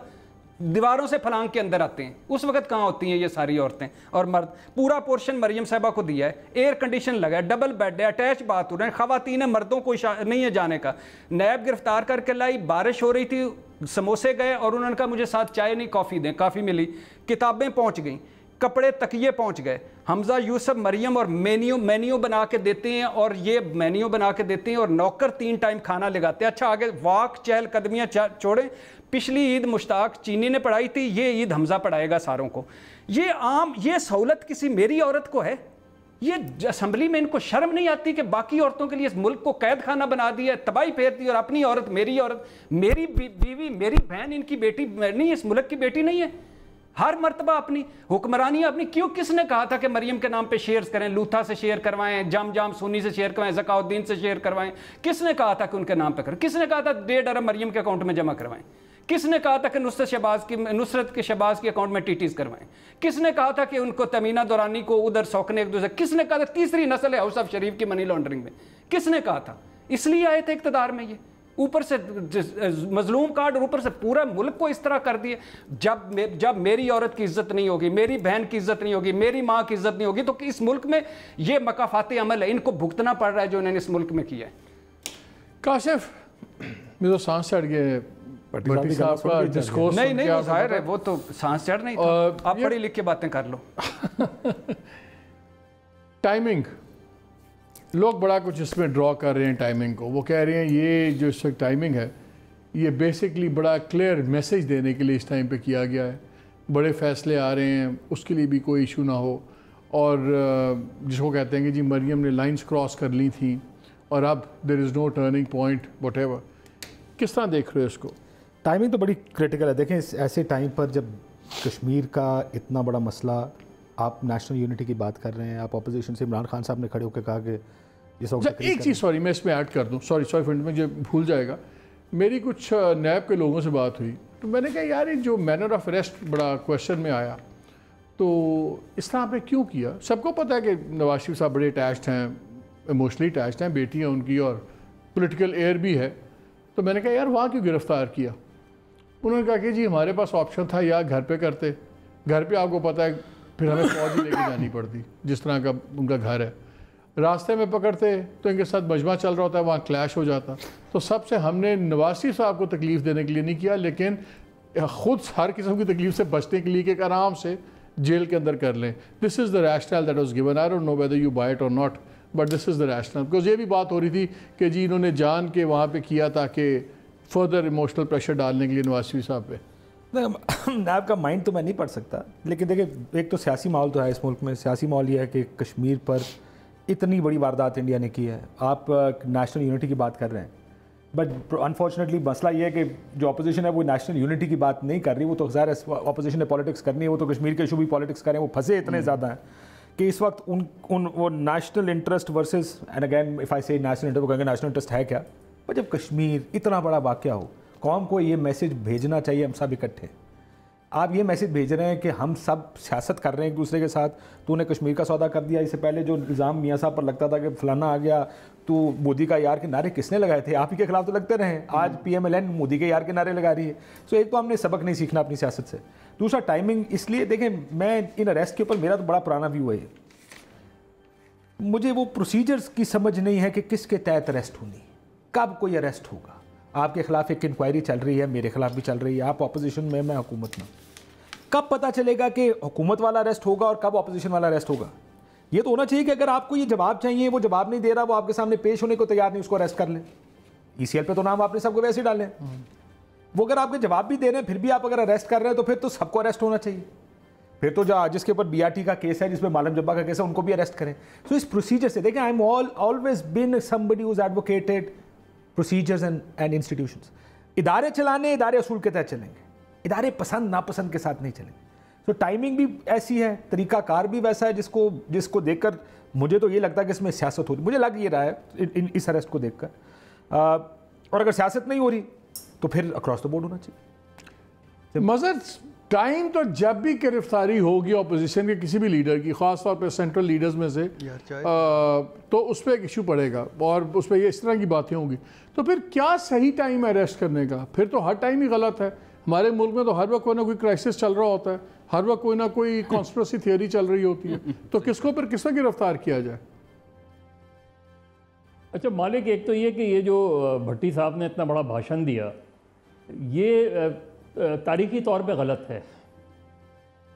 دیواروں سے پھلانگ کے اندر آتے ہیں, اس وقت کہاں ہوتی ہیں یہ ساری عورتیں اور مرد؟ پورا پورشن مریم صاحبہ کو دیا ہے, ایئر کنڈیشن لگا ہے, ڈبل بیڈ ہے, اٹیچ باتھ روم ہے, خواتین مردوں کو نہیں ہے جانے کا. نیب گرفتار کر کے لائی, بارش ہو رہی تھی, سموسے گئے اور انہوں نے کہا مجھے ساتھ چائے نہیں کافی دیں, کافی ملی, کتابیں پہنچ گئیں, کپڑے تکیے پہنچ گئے. حمزہ یوسف مریم اور مینیو بنا کے دیتے ہیں, اور یہ مینیو بنا کے دیتے ہیں اور نوکر 3 ٹائم کھانا لگاتے ہیں. اچھا آگے واک چہل قدمیاں چھوڑیں, پچھلی عید مشتاق چینی نے پڑھائی تھی, یہ عید حمزہ پڑھائے گا ساروں کو. یہ عام یہ سہولت کسی میری عورت کو ہے؟ یہ اسمبلی میں ان کو شرم نہیں آتی کہ باقی عورتوں کے لیے اس ملک کو قید خانہ بنا دیا, تباہی پھیرتی, اور اپنی عورت, میری بیوی, میری بہن ان کی بیٹی نہیں, اس ملک کی بیٹی نہیں ہے. ہر مرتبہ اپنی حکمرانی اپنی کیوں, کس نے کہا تھا کہ مریم کے نام پہ شیئرز کریں, لوتھا سے شیئر کروائیں, جام سونی سے شیئر کروائیں, زکاء الدین سے شیئر کروائیں؟ کس نے کہا تھا کہ ان کے نام پہ کریں؟ کس نے کہا تھا 1.5 ارب مریم کے اکاؤنٹ میں جمع کروائیں؟ کس نے کہا تھا کہ نصرت کے شہباز کے اکاؤنٹ میں ٹیٹیز کروائیں؟ کس نے کہا تھا کہ ان کو تمینہ دورانی کو ادھر سوکنے ایک دوسرے؟ کس نے کہا تھا تیسری نسل ہے ہاؤس آف شریف کی منی لانڈرنگ میں؟ کس نے کہا تھا؟ اس لیے آئے تھے اقتدار میں, یہ اوپر سے مظلوم کارڈ اور اوپر سے پورا ملک کو اس طرح کر دیے. جب میری عورت کی عزت نہیں ہوگی, میری بہن کی عزت نہیں ہوگی, میری ماں کی عزت نہیں ہوگی, تو اس ملک میں یہ مکافات عمل ہے, ان کو بھگتنا پڑ رہا ہے جو انہوں نے اس ملک میں کیا ہے. کاشف میں تو سانس چڑھ گئے بھٹی صاحب کا ڈسکورس. نہیں وہ ظاہر ہے, وہ تو سانس چڑھ نہیں تھا, آپ پڑھی لکھ کے باتیں کر لو. ٹائمنگ لوگ بڑا کچھ اس میں ڈرا کر رہے ہیں ٹائمنگ کو. وہ کہہ رہے ہیں یہ جو اس وقت ٹائمنگ ہے یہ بیسکلی بڑا کلیئر میسیج دینے کے لیے اس ٹائم پہ کیا گیا ہے. بڑے فیصلے آ رہے ہیں, اس کے لیے بھی کوئی ایشو نہ ہو, اور جس کو کہتے ہیں کہ جی مریم نے لائنز کراس کر لی تھیں اور اب دیر از نو ٹرننگ پوائنٹ واٹ ایور. کس طرح دیکھ رہے ہو اس کو؟ ٹائمنگ تو بڑی کریٹیکل ہے. دیکھیں ایسے ٹائم پر جب کشمیر کا اتنا بڑا مسئلہ, آپ نیشنل یونٹی کی بات کر رہے ہیں, آپ اپوزیشن سے عمران خان صاحب نے کھڑے ہو کے کہا کہ ایک چیز سوری میں اس میں ایڈ کر دوں, سوری فرینڈ میں جو بھول جائے گا, میری کچھ نیب کے لوگوں سے بات ہوئی تو میں نے کہا یار یہ جو مینر آف اریسٹ بڑا کویشچن میں آیا, تو اس طرح آپ نے کیوں کیا؟ سب کو پتہ ہے کہ نواز شریف صاحب بڑے اٹیچڈ ہیں, ایموشنلی اٹیچڈ ہیں, بیٹی ہیں ان کی اور پولیٹیکل ایئر بھی ہے. تو میں نے کہا یار وہاں کیوں گرفتار کیا؟ انہوں نے کہا کہ جی ہمارے پاس آپشن تھا یا گھر پہ کرتے, گھر پہ آپ کو پتہ ہے پھر ہمیں فوج ہی لے کے جانی پڑتی, جس طرح کا ان کا گھر ہے. راستے میں پکڑتے تو ان کے ساتھ مجمع چل رہا ہوتا ہے, وہاں کلیش ہو جاتا. تو سب سے ہم نے نواز شریف صاحب کو تکلیف دینے کے لیے نہیں کیا, لیکن خود ہر قسم کی تکلیف سے بچنے کے لیے کہ آرام سے جیل کے اندر کر لیں. This is the rationale that was given. I don't know whether you buy it or not, but this is the rationale. Because یہ بھی بات ہو رہی تھی کہ جی انہوں نے جان کے وہاں پہ کیا تاکہ فردر ایموشنل پریشر ڈالنے کے لیے نواز شریف صاحب پہ. نیب کا مائنڈ تو میں نہیں پڑھ سکتا, لیکن دیکھیں ایک تو سیاسی ماحول تو ہے اس ملک میں. سیاسی ماحول یہ ہے کہ کشمیر پر اتنی بڑی واردات انڈیا نے کی ہے. آپ نیشنل یونٹی کی بات کر رہے ہیں, بٹ انفارچونیٹلی مسئلہ یہ ہے کہ جو اپوزیشن ہے وہ نیشنل یونٹی کی بات نہیں کر رہی. وہ تو ظاہر ہے اپوزیشن نے پالیٹکس کرنی ہے, وہ تو کشمیر کے ایشو بھی پالیٹکس کریں. وہ پھنسے اتنے زیادہ ہیں کہ اس وقت وہ national interest versus, and again if I say national interest, وہ کہیں گے نیشنل انٹرسٹ ہے کیا؟ پر جب کشمیر اتنا بڑا واقعہ ہو, قوم کو یہ میسج بھیجنا چاہیے ہم سب اکٹھے. آپ یہ میسج بھیج رہے ہیں کہ ہم سب سیاست کر رہے ہیں ایک دوسرے کے ساتھ. تو نے کشمیر کا سودا کر دیا. اس سے پہلے جو الزام میاں صاحب پر لگتا تھا کہ فلانا آ گیا تو مودی کا یار کے نعرے کس نے لگائے تھے؟ آپ ہی کے خلاف تو لگتے رہے. آج P M L N Modi کے یار کے نعرے لگا رہی ہے. سو ایک تو ہم نے سبق نہیں سیکھنا اپنی سیاست سے. دوسرا ٹائمنگ. اس لیے دیکھیں میں ان اریسٹ کے اوپر میرا تو بڑا پرانا ویو ہے. مجھے وہ پروسیجرز کی سمجھ نہیں ہے کہ کس کے تحت اریسٹ ہونی, کب کوئی اریسٹ ہوگا. آپ کے خلاف ایک انکوائری چل رہی ہے, میرے خلاف بھی چل رہی ہے. آپ اپوزیشن میں حکومت میں. کب پتہ چلے گا کہ حکومت والا اریسٹ ہوگا اور کب اپوزیشن والا اریسٹ ہوگا؟ یہ تو ہونا چاہیے کہ اگر آپ کو یہ جواب چاہیے, وہ جواب نہیں دے رہا, وہ آپ کے سامنے پیش ہونے کو تیار نہیں, اس کو اریسٹ کر لیں. ای سی ایل پہ تو نام آپ نے سب کو ویسے ہی ڈالیں. وہ اگر آپ کے جواب بھی دے رہے ہیں پھر بھی آپ اگر اریسٹ کر رہے ہیں تو پھر تو سب کو اریسٹ ہونا چاہیے. پھر تو جس کے اوپر بی آر ٹی کا کیس ہے, جس میں معلم جبا کا کیس ہے, ان کو بھی اریسٹ کریں. سو اس پروسیجر سے دیکھیں, I am always been somebody who's advocated procedures and institutions. ادارے چلانے ادارے اصول کے تحت چلیں گے, ادارے پسند ناپسند کے ساتھ نہیں چلیں گے. تو ٹائمنگ بھی ایسی ہے, طریقہ کار بھی ویسا ہے جس کو دیکھ کر مجھے تو یہ لگتا ہے کہ اس میں سیاست ہوتی. مجھے لگ یہ رہا ہے اس اریسٹ کو دیکھ کر. اور اگر سیاست نہیں ہو رہی تو پھر اکراس دا بورڈ ہونا چاہیے. مظہر ٹائم تو جب بھی گرفتاری ہوگی اپوزیشن کے کسی بھی لیڈر کی, خاص طور پہ سینٹرل لیڈرز میں سے, تو اس پہ ایک ایشو پڑے گا اور اس پہ یہ اس طرح کی باتیں ہوں گی. تو پھر کیا صحیح ٹائم ہے اریسٹ کرنے کا؟ پھر تو ہر ٹائم ہی غلط ہے. ہمارے ملک میں تو ہر وقت کوئی نہ کوئی کرائسس چل رہا ہوتا ہے, ہر وقت کوئی نہ کوئی کانسپریسی تھیوری چل رہی ہوتی ہے. تو کس کو پھر کس طرح گرفتار کیا جائے؟ اچھا مالک, ایک تو یہ کہ یہ جو بھٹی صاحب نے اتنا بڑا بھاشن دیا, یہ تاریخی طور پہ غلط ہے.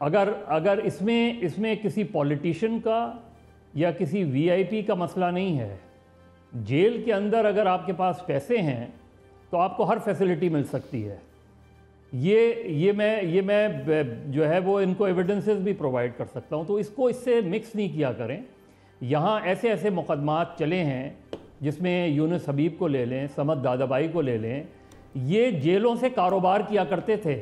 اگر اس میں کسی پولیٹیشین کا یا کسی وی آئی پی کا مسئلہ نہیں ہے. جیل کے اندر اگر آپ کے پاس پیسے ہیں تو آپ کو ہر فیسلٹی مل سکتی ہے. یہ میں جو ہے وہ ان کو ایویڈنسز بھی پرووائڈ کر سکتا ہوں. تو اس کو اس سے مکس نہیں کیا کریں. یہاں ایسے مقدمات چلے ہیں جس میں یونس حبیب کو لے لیں, صمد دادابائی کو لے لیں, یہ جیلوں سے کاروبار کیا کرتے تھے.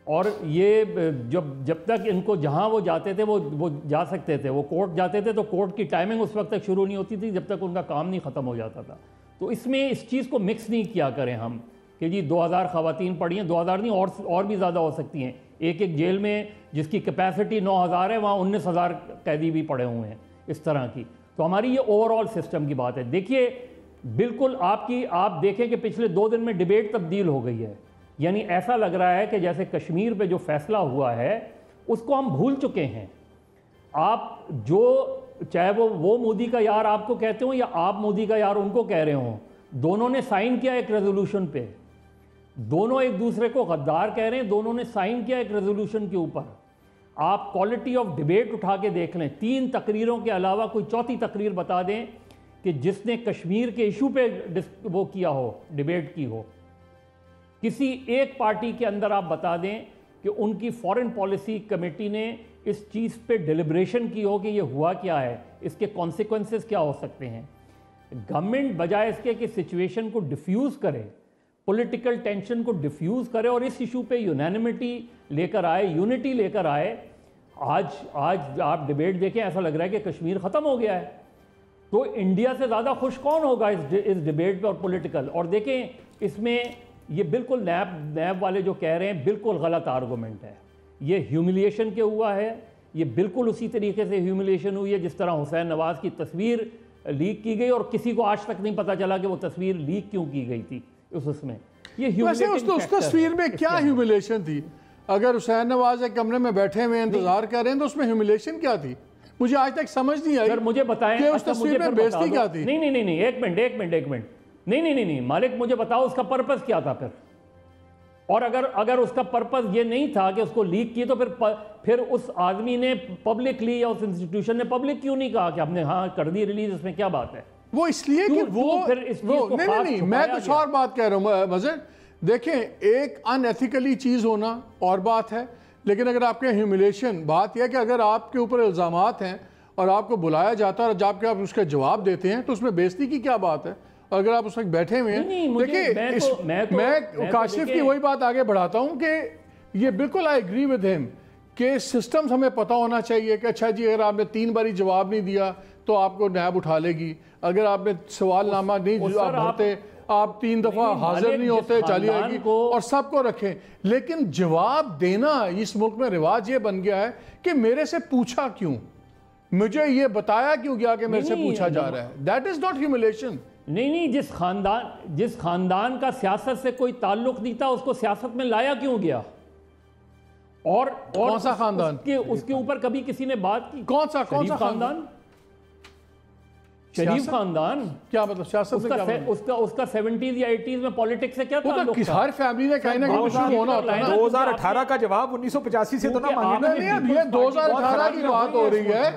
اور یہ جب تک ان کو جہاں وہ جاتے تھے وہ جا سکتے تھے, وہ کورٹ جاتے تھے تو کورٹ کی ٹائمنگ اس وقت تک شروع نہیں ہوتی تھی جب تک ان کا کام نہیں ختم ہو جاتا تھا. تو اس میں اس چیز کو مکس نہیں کیا کریں ہم کہ جی 2000 خواتین پڑی ہیں, 2000 نہیں اور بھی زیادہ ہو سکتی ہیں. ایک جیل میں جس کی کیپیسٹی 9000 ہے, وہاں 19000 قیدی بھی پڑے ہوئے ہیں اس طرح کی. تو ہماری یہ اوور آل سسٹم کی بات ہے. دیکھیے بالکل آپ دیکھیں کہ پچھلے 2 دن میں ڈیبیٹ تبدیل ہو گئی ہے. یعنی ایسا لگ رہا ہے کہ جیسے کشمیر پہ جو فیصلہ ہوا ہے اس کو ہم بھول چکے ہیں. آپ جو چاہے وہ مودی کا یار آپ کو کہتے ہوں یا آپ مودی کا یار ان کو کہہ رہے ہوں, دونوں نے سائن کیا ایک ریزولوشن پہ, دونوں ایک دوسرے کو غدار کہہ رہے ہیں, دونوں نے سائن کیا ایک ریزولوشن کے اوپر. آپ کوالٹی آف ڈیبیٹ اٹھا کے دیکھ لیں, 3 تقریروں کے علاوہ کوئی چوتھی تقریر بتا دیں کہ جس نے کشمیر کے ایشو پہ وہ کیا ہو, ڈیبیٹ کی ہو. کسی ایک پارٹی کے اندر آپ بتا دیں کہ ان کی فارن پالیسی کمیٹی نے اس چیز پہ ڈیلیبریشن کی ہو کہ یہ ہوا کیا ہے, اس کے کانسیکوینسز کیا ہو سکتے ہیں. گورنمنٹ بجائے اس کے کہ سچویشن کو ڈیفیوز کرے, پولیٹیکل ٹینشن کو ڈیفیوز کرے اور اس ایشو پہ یونینیمٹی لے کر آئے, یونٹی لے کر آئے. آج آپ ڈیبیٹ دیکھیں, ایسا لگ رہا ہے کہ کشمیر ختم ہو گیا ہے. تو انڈیا سے زیادہ خوش کون ہوگا اس ڈیبیٹ پہ اور پولیٹیکل. اور دیکھیں اس میں یہ بالکل نیب والے جو کہہ رہے ہیں بالکل غلط آرگومنٹ ہے. یہ ہیوملیشن کے ہوا ہے, یہ بالکل اسی طریقے سے ہیوملیشن ہوئی ہے جس طرح حسین نواز کی تصویر لیک کی گئی اور کسی کو آج تک نہیں پتا چلا کہ وہ تصویر لیک کیوں کی گئی تھی اس میں. یہ ویسے اس تصویر میں کیا ہیوملیشن تھی؟ اگر حسین نواز ایک کمرے میں بیٹھے ہوئے انتظار کر رہے ہیں تو اس میں ہیوملیشن کیا تھی؟ مجھے آج تک سمجھ نہیں آئی. مجھے بتائیں کہ اس تصویر میں بےزتی کیا تھی. نہیں ایک منٹ نہیں مالک, مجھے بتاؤ اس کا پرپس کیا تھا اور اگر اس کا پرپس یہ نہیں تھا کہ اس کو لیک کی تو پھر اس آدمی نے پبلکلی یا اس انسٹیٹیوشن نے پبلک کیوں نہیں کہا کہ ہم نے ہاں کر دی ریلیز, اس میں کیا بات ہے؟ وہ اس لیے کہ نہیں, میں کچھ اور بات کہہ رہا ہوں مظہر. دیکھیں ایک ان ایتھیکلی چیز ہونا اور بات ہے, لیکن اگر آپ کے ہیوملیشن بات یہ ہے کہ اگر آپ کے اوپر الزامات ہیں اور آپ کو بلایا جاتا ہے اور جب کہ آپ اس کا جواب دیتے ہیں تو اس میں بےزتی کی کیا بات ہے؟ اگر آپ اس وقت بیٹھے ہوئے ہیں, دیکھیں میں کاشف کی وہی بات آگے بڑھاتا ہوں کہ یہ بالکل آئی ایگری ود ہم کہ سسٹمز ہمیں پتہ ہونا چاہیے کہ اچھا جی اگر آپ نے 3 باری جواب نہیں دیا تو آپ کو نیب اٹھا لے گی, اگر آپ نے سوال نامہ نہیں بھرتے آپ 3 دفعہ حاضر نہیں ہوتے چلی جائے گی اور سب کو رکھیں. لیکن جواب دینا اس ملک میں رواج یہ بن گیا ہے کہ میرے سے پوچھا کیوں, مجھے یہ بتایا کیوں گیا کہ میرے سے پوچھا جا رہا ہے. That is not humiliation. نہیں, جس خاندان کا سیاست سے کوئی تعلق نہیں تھا اس کو سیاست میں لایا کیوں گیا؟ اور کون سا خاندان؟ اس کے اوپر کبھی کسی نے بات کی؟ کون سا خاندان؟ شریف خاندان. کیا مطلب سیاست سے کیا مطلب؟ اس کا 70s یا 80s میں پالیٹکس سے کیا تعلق تھا؟ ہر فیملی نے کہیں نہ کہیں شروع ہونا ہوتا ہے. 2018 کا جواب 1985 سے تو نہ مانگنا. نہیں, یہ 2018 کی بات ہو رہی ہے.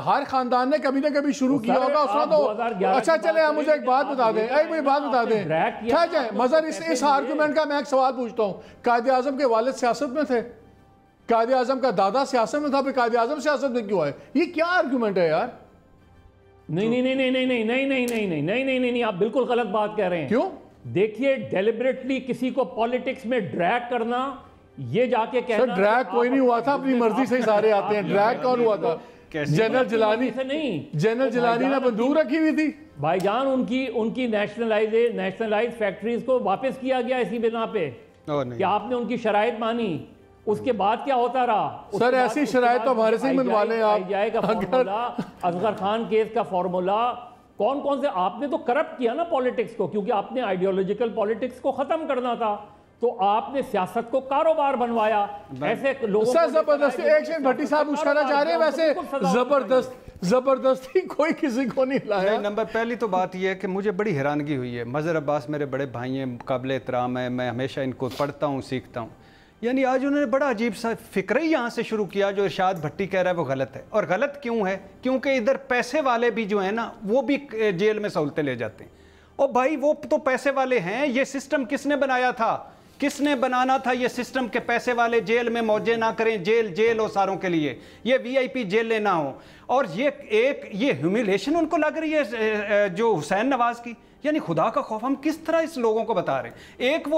ہر خاندان نے کبھی نہ کبھی شروع کیا ہوگا اس میں تو. اچھا چلے آپ مجھے ایک بات بتا دیں, ٹھیک ہے مظہر, اس آرگومنٹ کا میں ایک سوال پوچھتا ہوں. قائد اعظم کے والد سیاست میں تھے, قائد اعظم کا دادا سیاست میں تھا, پھر قائد اعظم سیاست میں کیوں آئے؟ یہ کیا آرگومنٹ ہے یار؟ نہیں, آپ بالکل غلط بات کہہ رہے ہیں. کیوں؟ دیکھیے, ڈیلیبریٹلی کسی کو پالیٹکس میں ڈریگ کرنا, یہ جا کے کہنا. سر ڈریگ کوئی نہیں ہوا تھا, اپنی مرضی سے ہی سارے آتے ہیں. ڈریگ کون ہوا تھا؟ جنرل جیلانی نے بندوق رکھی ہوئی تھی. بھائی جان, ان کی نیشنلائز فیکٹریز کو واپس کیا گیا اسی بنا پہ کہ آپ نے ان کی شرائط مانی. اس کے بعد کیا ہوتا رہا؟ سر ایسی شرائط تو ہمارے سے ہی منوا لیں آپ. اصغر خان کیس کا فارمولا, کون سے آپ نے تو کرپٹ کیا نا پالیٹکس کو, کیونکہ آپ نے آئیڈیولوجیکل پالیٹکس کو ختم کرنا تھا, تو آپ نے سیاست کو کاروبار بنوایا. ایسے لوگوں سر زبردستی, ایک شیخ بھٹی صاحب مشکلہ چاہ رہے ہیں, ویسے زبردستی کوئی کسی کو نہیں لایا. نمبر پہلی تو بات یہ ہے کہ مجھے بڑی حیرانگی ہوئی ہے. مظہر عباس میرے بڑے بھائی ہیں, قابل احترام ہے, میں ہمیشہ ان کو پڑھتا ہوں, سیکھتا ہوں. یعنی آج انہوں نے بڑا عجیب سا فکر ہی یہاں سے شروع کیا, جو ارشاد بھٹی کہہ رہا ہے وہ غلط ہے. اور غلط کیوں ہے؟ کیونکہ ادھر پیسے والے بھی جو ہیں نا, وہ بھی جیل میں سہولتیں لے جاتے ہیں. اور بھائی وہ تو پیسے والے ہیں. یہ سسٹم کس نے بنایا تھا؟ کس نے بنانا تھا یہ سسٹم کہ پیسے والے جیل میں موجے نہ کریں, جیل ہو ساروں کے لیے, یہ وی آئی پی جیل لینا ہو. اور یہ ہیومیلیشن ان کو لگ رہی ہے جو حسین نواز کی. یعنی خدا کا خوف, ہم کس طرح اس لوگوں کو بتا رہے ہیں؟ ایک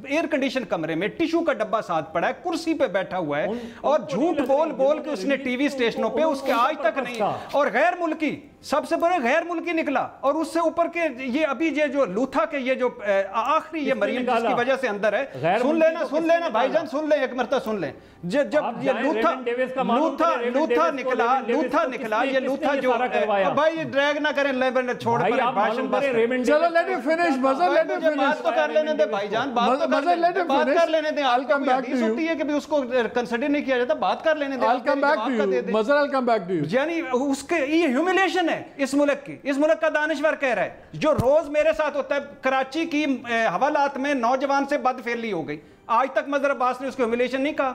ایئر کنڈیشن کمرے میں ٹیشو کا ڈبہ ساتھ پڑا ہے, کرسی پہ بیٹھا ہوا ہے, اور جھوٹ بول کے اس نے ٹی وی اسٹیشنوں پہ اس کے آج تک نہیں. اور غیر ملکی, سب سے بڑے غیر ملکی نکلا. اور اس سے اوپر کے یہ ابھی جو لوتھا کے یہ جو آخری یہ مریم جس کی وجہ سے اندر ہے, سن لینا بھائی جان, سن لیں, ایک مرتبہ سن لیں. جب یہ لوتھا نکلا, یہ لوتھا جو بھائی ڈریگ نہ کریں, چھوڑ بھاشن بس. چلو لیٹ می فنش, مظہر لیٹ می فنش. بات تو کر لینے دے بھائی جان, بات کر لینے دیں. I'll come back to you. ہوتی ہے کہ اس کو کنسیڈر نہیں کیا جاتا, بات کر لینے دیں. I'll come back to you. Mazhar I'll come back to you. یعنی اس کے یہ ہیومیلیشن ہے اس ملک کی. اس ملک کا دانشور کہہ رہا ہے, جو روز میرے ساتھ ہوتا ہے. کراچی کی حوالات میں نوجوان سے بد فعلی ہو گئی, آج تک مظہر عباس نے اس کو ہیومیلیشن نہیں کہا.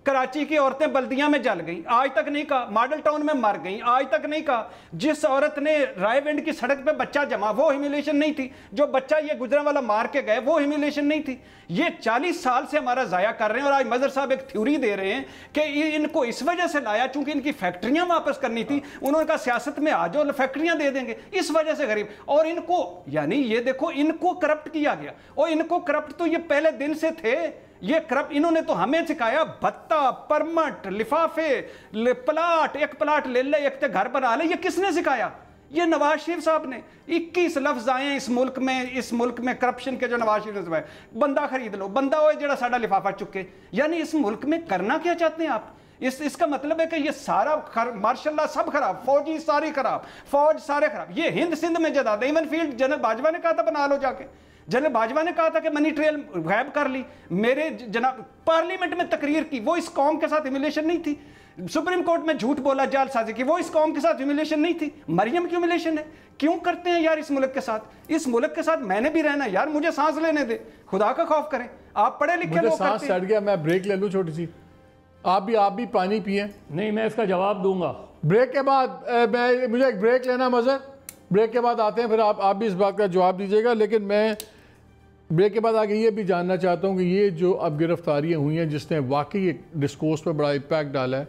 کراچی کی عورتیں بلدیاں میں جل گئیں, آج تک نہیں کہا. ماڈل ٹاؤن میں مر گئیں, آج تک نہیں کہا. جس عورت نے رائے ونڈ کی سڑک پہ بچہ جمع, وہ ہیومیلیشن نہیں تھی. جو بچہ یہ گزرا والا مار کے گئے, وہ ہیومیلیشن نہیں تھی. یہ 40 سال سے ہمارا ضائع کر رہے ہیں. اور آج مظہر صاحب ایک تھیوری دے رہے ہیں کہ ان کو اس وجہ سے لایا چونکہ ان کی فیکٹریاں واپس کرنی تھی. انہوں نے کہا سیاست میں آ جاؤ, فیکٹریاں دے دیں گے, اس وجہ سے غریب. اور ان کو یعنی یہ دیکھو, ان کو کرپٹ کیا گیا. اور ان کو کرپٹ تو یہ پہلے دن سے تھے. یہ کرپٹ انہوں نے تو ہمیں سکھایا, بھتہ, پرمٹ, لفافے, پلاٹ, ایک پلاٹ لے لے, ایک گھر بنا لے. یہ کس نے سکھایا؟ یہ نواز شریف صاحب نے. 21 لفظ آئے ہیں اس ملک میں کرپشن کے, جو نواز شریف نے سکھایا. بندہ خرید لو, بندہ ہوئے جڑا ساڑا لفافہ چکے. یعنی اس ملک میں کرنا کیا چاہتے ہیں آپ؟ اس کا مطلب ہے کہ یہ سارا ماشاءاللہ سب خراب, فوجی ساری خراب, فوج سارے خراب. یہ ہند سندھ میں جداد, ایون فیلڈ جنرل باجوہ نے کہا تھا بنا لو جا کے. جنرل باجوہ نے کہا تھا کہ منی ٹریل غائب کر لی. میرے جناب پارلیمنٹ میں تقریر کی, وہ اس قوم کے ساتھ ہیومیلیشن نہیں تھی. سپریم کورٹ میں جھوٹ بولا, جعل سازی کی, وہ اس قوم کے ساتھ ہیومیلیشن نہیں تھی. مریم کی ہیومیلیشن ہے. کیوں کرتے ہیں یار اس ملک کے ساتھ؟ اس ملک کے ساتھ میں نے بھی رہنا یار, مجھے سانس لینے دے, خدا کا خوف کریں. آپ پڑھے لکھے لوگ. سانس چڑھ گیا, میں بریک لے لوں چھوٹی سی. آپ بھی پانی پئیں. نہیں, میں اس کا جواب دوں گا بریک کے بعد. مجھے ایک بریک لینا مظہر, بریک کے بعد آتے ہیں, پھر آپ بھی اس بات کا جواب دیجیے گا. لیکن میں بریک کے بعد آگے یہ بھی جاننا چاہتا ہوں کہ یہ جو اب گرفتاریاں ہوئی ہیں جس نے واقعی ایک ڈسکورس پہ بڑا امپیکٹ ڈالا ہے,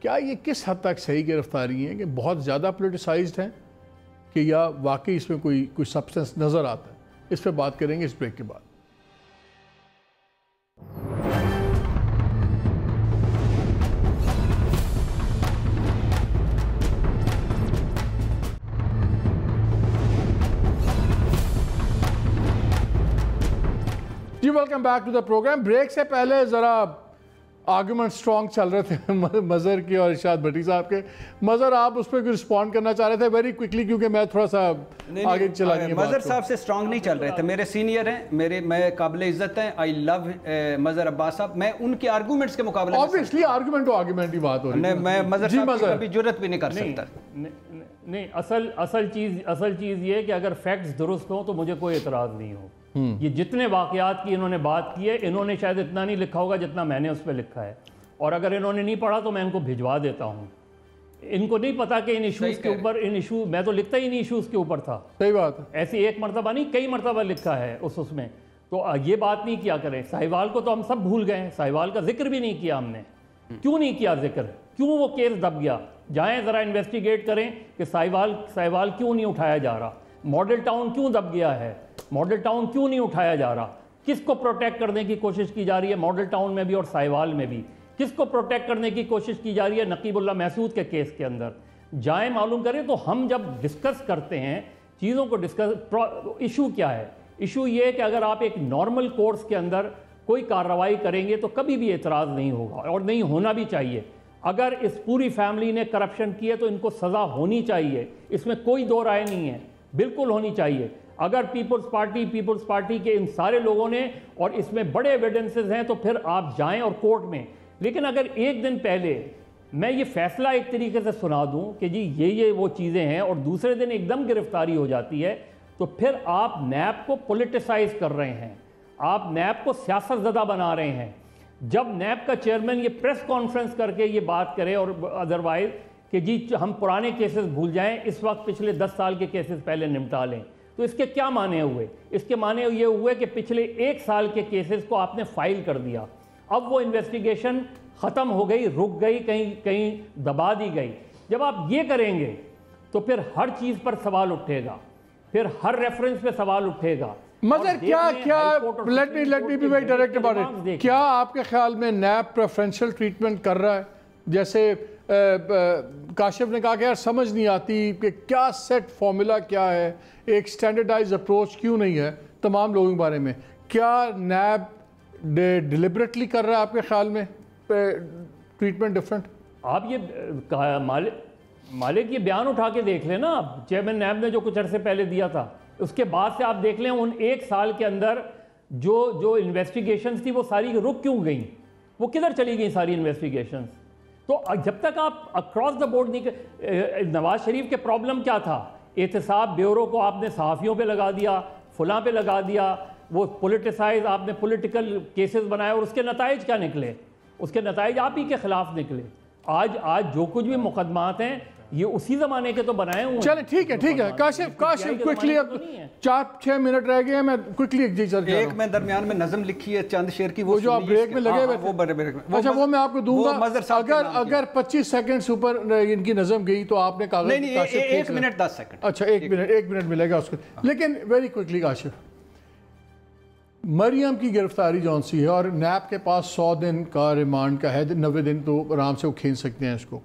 کیا یہ کس حد تک صحیح گرفتاری ہیں, کہ بہت زیادہ پولیٹیسائزڈ ہیں, کہ یا واقعی اس میں کوئی سبسٹنس نظر آتا ہے؟ اس پہ بات کریں گے اس بریک کے بعد. جی welcome back to the program. Break سے پہلے ذرا آرگومنٹ سٹرانگ چل رہے تھے مظہر کی اور ارشاد بھٹی صاحب کے. مظہر آپ اس پہ کوئی رسپونڈ کرنا چاہ رہے تھے ویری کوئکلی, کیونکہ میں تھوڑا سا آگے چلانی ہے. مظہر صاحب سے سٹرانگ نہیں چل رہے تھے, میرے سینئر ہیں, میں قابل عزت ہیں, آئی لو مظہر عباس صاحب. میں ان کے آرگومنٹس کے مقابلے میں obviously آرگومنٹ تو آرگومنٹ کی بات ہو رہی ہے. میں مظہر صاحب کی کبھی جرت بھی نہیں کر سکتا. نہیں, اصل چیز یہ ہے کہ اگر فیکٹس درست ہوں تو مجھے کوئی اعتراض نہیں ہو. یہ جتنے واقعات کی انہوں نے بات کی ہے, انہوں نے شاید اتنا نہیں لکھا ہوگا جتنا میں نے اس پہ لکھا ہے, اور اگر انہوں نے نہیں پڑھا تو میں ان کو بھجوا دیتا ہوں. ان کو نہیں پتا کہ ان ایشوز کے اوپر میں تو لکھتا ہی نہیں ایشوز کے اوپر تھا. صحیح بات ہے. ایسی ایک مرتبہ نہیں, کئی مرتبہ لکھا ہے اس میں. تو یہ بات نہیں کیا کریں. ساہیوال کو تو ہم سب بھول گئے ہیں, ساہیوال کا ذکر بھی نہیں کیا ہم نے. کیوں نہیں کیا ذکر؟ کیوں وہ کیس دب گیا؟ جائیں ذرا انویسٹیگیٹ کریں کہ ساہیوال کیوں نہیں اٹھایا جا رہا, ماڈل ٹاؤن کیوں دب گیا ہے, ماڈل ٹاؤن کیوں نہیں اٹھایا جا رہا, کس کو پروٹیکٹ کرنے کی کوشش کی جا رہی ہے ماڈل ٹاؤن میں بھی اور ساہیوال میں بھی, کس کو پروٹیکٹ کرنے کی کوشش کی جا رہی ہے نقیب اللہ محسود کے کیس کے اندر. جائیں معلوم کریں. تو ہم جب ڈسکس کرتے ہیں چیزوں کو ایشو کیا ہے؟ ایشو یہ ہے کہ اگر آپ ایک نارمل کورس کے اندر کوئی کارروائی کریں گے تو کبھی بھی اعتراض نہیں ہوگا, اور نہیں ہونا بھی چاہیے. اگر اس پوری فیملی نے کرپشن کی ہے تو ان کو سزا ہونی چاہیے, اس میں کوئی دو رائے نہیں ہے, بالکل ہونی چاہیے. اگر پیپلز پارٹی کے ان سارے لوگوں نے, اور اس میں بڑے ایویڈنسز ہیں, تو پھر آپ جائیں اور کورٹ میں. لیکن اگر ایک دن پہلے میں یہ فیصلہ ایک طریقے سے سنا دوں کہ جی یہ وہ چیزیں ہیں, اور دوسرے دن ایک دم گرفتاری ہو جاتی ہے, تو پھر آپ نیب کو پولیٹیسائز کر رہے ہیں, آپ نیب کو سیاست زدہ بنا رہے ہیں. جب نیب کا چیئرمین یہ پریس کانفرنس کر کے یہ بات کرے, اور ادروائز کہ جی ہم پرانے کیسز بھول جائیں, اس وقت پچھلے 10 سال کے کیسز پہلے نمٹا لیں, تو اس کے کیا معنی ہوئے؟ اس کے معنی یہ ہوئے کہ پچھلے 1 سال کے کیسز کو آپ نے فائل کر دیا. اب وہ انویسٹیگیشن ختم ہو گئی, رک گئی, کہیں دبا دی گئی. جب آپ یہ کریں گے تو پھر ہر چیز پر سوال اٹھے گا, پھر ہر ریفرنس پہ سوال اٹھے گا. مگر let me be very direct about it. کیا آپ کے خیال میں نیب پریفرنشل ٹریٹمنٹ کر رہا ہے؟ جیسے کاشف نے کہا کہ یار سمجھ نہیں آتی کہ کیا سیٹ فارمولا کیا ہے, ایک سٹینڈرڈائز اپروچ کیوں نہیں ہے تمام لوگوں کے بارے میں. کیا نیب ڈیلیبریٹلی کر رہا ہے آپ کے خیال میں ٹریٹمنٹ ڈفرنٹ؟ آپ یہ مالک یہ بیان اٹھا کے دیکھ لیں نا, آپ چیئرمین نیب نے جو کچھ عرصے پہلے دیا تھا, اس کے بعد سے آپ دیکھ لیں ان 1 سال کے اندر جو انویسٹیگیشنز تھی وہ ساری رک کیوں گئیں, وہ کدھر چلی گئیں ساری انویسٹیگیشنز؟ تو جب تک آپ اکراس دا بورڈ نہیں. نواز شریف کے پرابلم کیا تھا؟ احتساب بیورو کو آپ نے صحافیوں پہ لگا دیا, فلاں پہ لگا دیا, وہ پولیٹیسائز, آپ نے پولیٹیکل کیسز بنائے, اور اس کے نتائج کیا نکلے؟ اس کے نتائج آپ ہی کے خلاف نکلے. آج جو کچھ بھی مقدمات ہیں یہ اسی زمانے کے تو بنائے ہوئے. چلیں ٹھیک ہے. کاشف کوئکلی, اب 4-6 منٹ رہ گئے ہیں, میں کوئکلی ایک میں درمیان میں نظم لکھی ہے چند شعر کی, وہ جو آپ بریک میں لگے ہوئے, اچھا وہ میں آپ کو دوں گا. اگر 25 سیکنڈ سے اوپر ان کی نظم گئی تو آپ نے کاغذ. نہیں 1 منٹ 10 سیکنڈ. اچھا 1 منٹ ملے گا اس کو. لیکن ویری کوئکلی کاشف, مریم کی گرفتاری جون سی ہے, اور نیب کے پاس 100 دن کا ریمانڈ کا ہے, 90 دن تو آرام سے وہ کھینچ سکتے ہیں اس کو.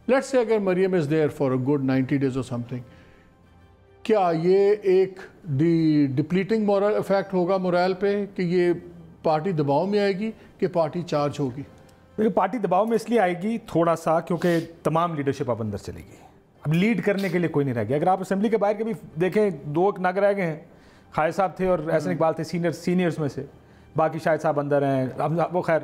لیٹس سے اگر Maryam is there for a good 90 days or something, کیا یہ ایک ڈپلیٹنگ مورل افیکٹ ہوگا مورال پہ کہ یہ پارٹی دباؤ میں آئے گی کہ پارٹی چارج ہوگی؟ دیکھیں پارٹی دباؤ میں اس لیے آئے گی تھوڑا سا کیونکہ تمام لیڈرشپ اب اندر چلے گی, اب لیڈ کرنے کے لیے کوئی نہیں رہ گیا. اگر آپ اسمبلی کے باہر کے بھی دیکھیں 2 نگ رہ گئے ہیں, خالد صاحب تھے اور احسن اقبال تھے سینئرز میں سے, باقی شاہد صاحب اندر ہیں. وہ خیر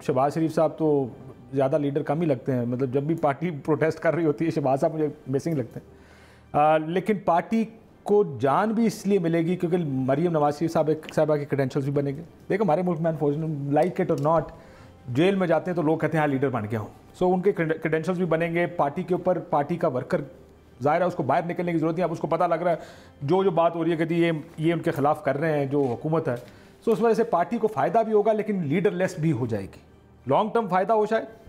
شہباز شریف صاحب تو زیادہ لیڈر کم ہی لگتے ہیں, مطلب جب بھی پارٹی پروٹیسٹ کر رہی ہوتی ہے شہباز صاحب مجھے مسنگ لگتے ہیں. لیکن پارٹی کو جان بھی اس لیے ملے گی کیونکہ مریم نواز شریف صاحبہ کے کریڈینشلز بھی بنے گے. دیکھو ہمارے ملک میں unfortunately like it or not, jail میں جاتے ہیں تو لوگ کہتے ہیں ہاں لیڈر بن گیا ہوں. سو ان کے کریڈینشلز بھی بنیں گے. پارٹی کے اوپر پارٹی کا ورکر ظاہر ہے اس کو باہر نکلنے کی ضرورت نہیں. اب اس کو پتہ لگ رہا ہے جو بات ہو رہی ہے کہ یہ ان کے خلاف کر رہے ہیں جو حکومت ہے. سو اس وجہ سے پارٹی کو فائدہ بھی ہوگا لیکن لیڈر لیس بھی ہو جائے گی. لانگ ٹرم فائدہ ہو شاید,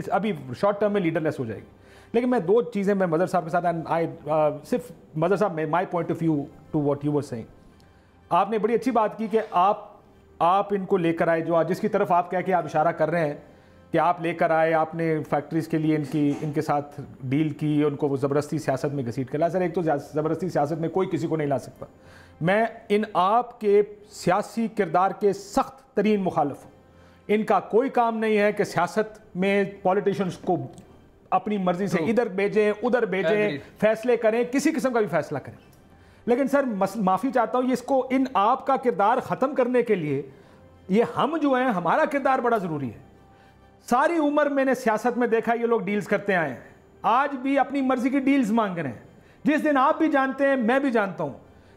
ابھی شارٹ ٹرم میں لیڈر لیس ہو جائے گی. لیکن میں 2 چیزیں میں مظہر صاحب کے ساتھ صرف مظہر صاحب my point of view to what you were saying, آپ نے بڑی اچھی بات کی کہ آپ ان کو لے کر آئے جو جس کی طرف آپ کہہ کے آپ اشارہ کر رہے ہیں کہ آپ لے کر آئے, آپ نے فیکٹریز کے لیے ان کے ساتھ ڈیل کی, ان کو وہ زبردستی سیاست میں گھسیٹ کر لا. سر ایک تو زبردستی سیاست میں کوئی کسی کو نہیں لا سکتا. میں ان آپ کے سیاسی کردار کے سخت ترین مخالف ہوں. ان کا کوئی کام نہیں ہے کہ سیاست میں پولیٹیشنز کو اپنی مرضی سے ادھر بھیجیں ادھر بھیجیں, فیصلے کریں, کسی قسم کا بھی فیصلہ کریں. لیکن سر معافی چاہتا ہوں, یہ اس کو ان آپ کا کردار ختم کرنے کے لیے یہ ہم جو ہیں, ہمارا کردار بڑا ضروری ہے. ساری عمر میں نے سیاست میں دیکھا یہ لوگ ڈیلز کرتے آئے ہیں, آج بھی اپنی مرضی کی ڈیلز مانگ رہے ہیں. جس دن آپ بھی جانتے ہیں, میں بھی جانتا ہوں,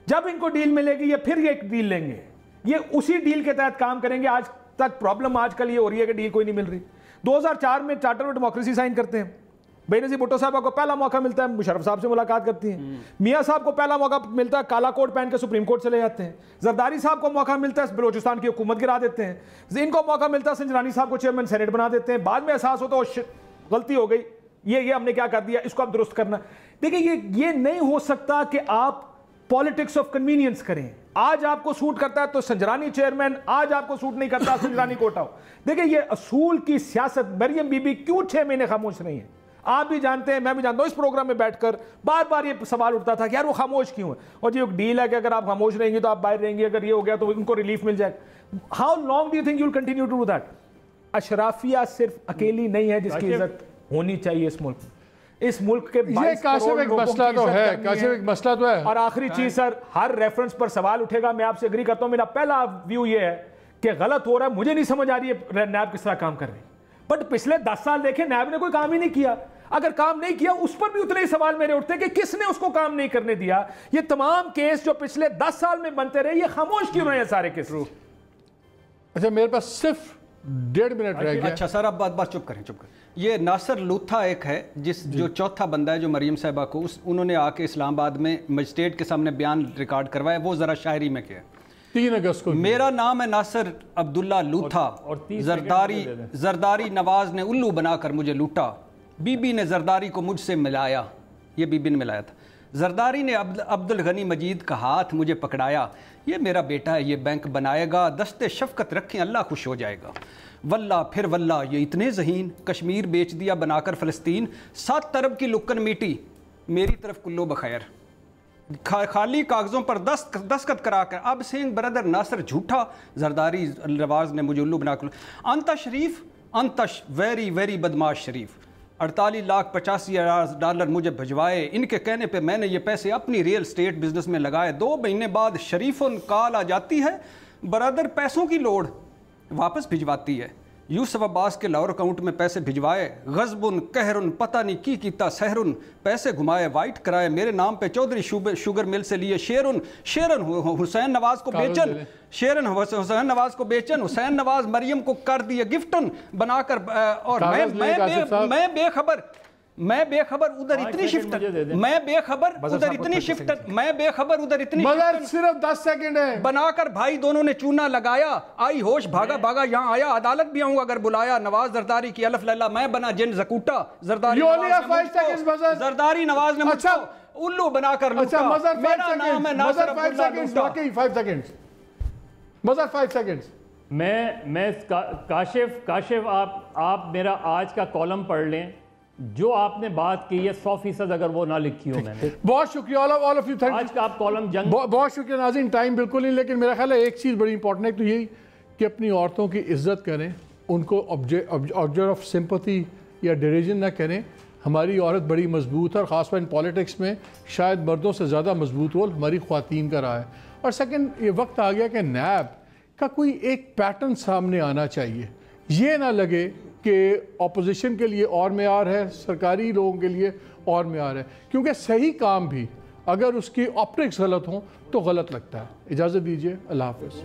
جب ان کو ڈیل ملے گی یہ پھر یہ ایک ڈیل لیں گے, یہ اسی ڈیل کے تحت کام کریں گے. آج تک پرابلم آج کل یہ ہو رہی ہے کہ ڈیل کوئی نہیں مل رہی. 2004 میں چارٹر آف ڈیموکریسی سائن کرتے ہیں, بے نظیر بھٹو صاحبہ کو پہلا موقع ملتا ہے, مشرف صاحب سے ملاقات کرتی ہیں. میاں صاحب کو پہلا موقع ملتا ہے, کالا کوٹ پہن کے سپریم کورٹ چلے جاتے ہیں. زرداری صاحب کو موقع ملتا ہے, بلوچستان کی حکومت گرا دیتے ہیں. ان کو موقع ملتا ہے, سنجرانی صاحب کو چیئرمین سینیٹ بنا دیتے ہیں. بعد میں احساس ہوتا ہے غلطی ہو گئی, یہ ہم نے کیا کر دیا, اس کو اب درست کرنا. دیکھیں یہ نہیں ہو سکتا کہ آپ پالیٹکس آف کنوینئنس کریں. آج آپ کو سوٹ کرتا ہے تو سنجرانی چیئرمین, آج آپ کو سوٹ نہیں کرتا سنجرانی کو ہٹاؤ. دیکھیں یہ اصول کی سیاست. مریم بی بی کیوں 6 مہینے خاموش رہی ہیں, آپ بھی جانتے ہیں, میں بھی جانتا ہوں. اس پروگرام میں بیٹھ کر بار بار یہ سوال اٹھتا تھا کہ یار وہ خاموش کیوں ہے, اور یہ ایک ڈیل ہے کہ اگر آپ خاموش رہیں گے تو آپ باہر رہیں گے, اگر یہ ہو گیا تو ان کو ریلیف مل جائے. How long do you think you will continue to do that? اشرافیہ صرف اکیلی نہیں ہے جس کی عزت ہونی چاہیے اس ملک میں. اس ملک کے 22 کروڑ لوگوں کی عزت کرنی ہے. اور آخری چیز سر, ہر ریفرنس پر سوال اٹھے گا, میں آپ سے اگری کرتا ہوں. میرا پہلا ویو یہ ہے کہ غلط ہو رہا ہے, مجھے نہیں سمجھ آ رہی ہے نیب کس طرح کام کر رہی ہے. بٹ پچھلے 10 سال دیکھیں نیب نے کوئی کام ہی نہیں کیا. اگر کام نہیں کیا اس پر بھی اتنے ہی سوال میرے اٹھتے کہ کس نے اس کو کام نہیں کرنے دیا. یہ تمام کیس جو پچھلے 10 سال میں بنتے رہے, یہ خاموش کیوں رہے ہیں سارے کیس؟ اچھا میرے پاس صرف 1.5 منٹ رہ گیا. اچھا سر, اب بات چپ کریں. یہ ناصر لوتھا ایک ہے جو چوتھا بندہ ہے جو مریم صاحبہ کو انہوں نے آ کے اسلام آباد میں مجسٹریٹ کے سامنے بیان ریکارڈ کروایا. وہ ذرا شاعری میں کیا 3 اگست کو, میرا نام ہے ناصر عبداللہ لوتھا, زرداری نواز نے الو بنا کر مجھے لوٹا, بی بی نے زرداری کو مجھ سے ملایا. یہ بی بی نے ملایا تھا. زرداری نے عبدالغنی مجید کا ہاتھ مجھے پکڑایا, یہ میرا بیٹا ہے یہ بینک بنائے گا, دستے شفقت رکھیں اللہ خوش ہو جائے گا. واللہ پھر واللہ یہ اتنے ذہین, کشمیر بیچ دیا بنا کر فلسطین, 7 ارب کی لکن میٹی میری طرف کلو بخیر, خالی کاغذوں پر دستخط کرا کر. اب سنگھ بردر ناصر جھوٹا, زرداری نواز نے مجھے الو بنا کر. انتا شریف, انتش ویری ویری بدماش شریف, 48,85,000 ڈالر مجھے بھجوائے. ان کے کہنے پہ میں نے یہ پیسے اپنی ریئل اسٹیٹ بزنس میں لگائے. 2 مہینے بعد شریفن کال آ جاتی ہے, برادر پیسوں کی لوڑ, واپس بھجواتی ہے. یوسف عباس کے لاہور اکاؤنٹ میں پیسے بھجوائے. غضبن قہرن پتہ نہیں کی کیتا سحرن, پیسے گھمائے وائٹ کرائے. میرے نام پہ چودھری شوگر مل سے لیے شیرن حسین نواز کو بیچن, حسین نواز کو بیچن. حسین نواز مریم کو کر دیے گفٹن بنا کر. اور میں بے خبر ادھر اتنی شفٹ, میں بے خبر ادھر اتنی شفٹ, میں بے خبر ادھر اتنی مگر صرف 10 سیکنڈ ہے بنا کر. بھائی دونوں نے چونا لگایا, آئی ہوش بھاگا یہاں آیا, عدالت بھی آؤں گا اگر بلایا. نواز زرداری کی الف لیلہ, میں بنا جن زکوٹا, زرداری نواز نے مجھ کو الو بنا کر لوٹا. میرا نام ہے ناصر عبداللہ لوٹا. مظہر 5 سیکنڈز. میں کاشف آپ میرا آج کا کالم پڑھ لیں, جو آپ نے بات کی ہے 100% اگر وہ نہ لکھی ہو میں نے. بہت شکریہ all of you, thank you. آج کا آپ کالم جنگ. بہت شکریہ ناظرین, ٹائم بالکل نہیں, لیکن میرا خیال ہے ایک چیز بڑی امپورٹنٹ ہے تو یہی کہ اپنی عورتوں کی عزت کریں, ان کو آبجیکٹ آف سمپتھی یا ڈیریجن نہ کریں. ہماری عورت بڑی مضبوط ہے, اور خاص طور ان پالیٹکس میں شاید مردوں سے زیادہ مضبوط رول ہماری خواتین کا رہا ہے. اور سیکنڈ, یہ وقت آ گیا کہ نیب کا کوئی ایک پیٹرن سامنے آنا چاہیے. یہ نہ لگے کہ اپوزیشن کے لیے اور معیار ہے, سرکاری لوگوں کے لیے اور معیار ہے, کیونکہ صحیح کام بھی اگر اس کی آپٹکس غلط ہوں تو غلط لگتا ہے. اجازت دیجیے, اللہ حافظ.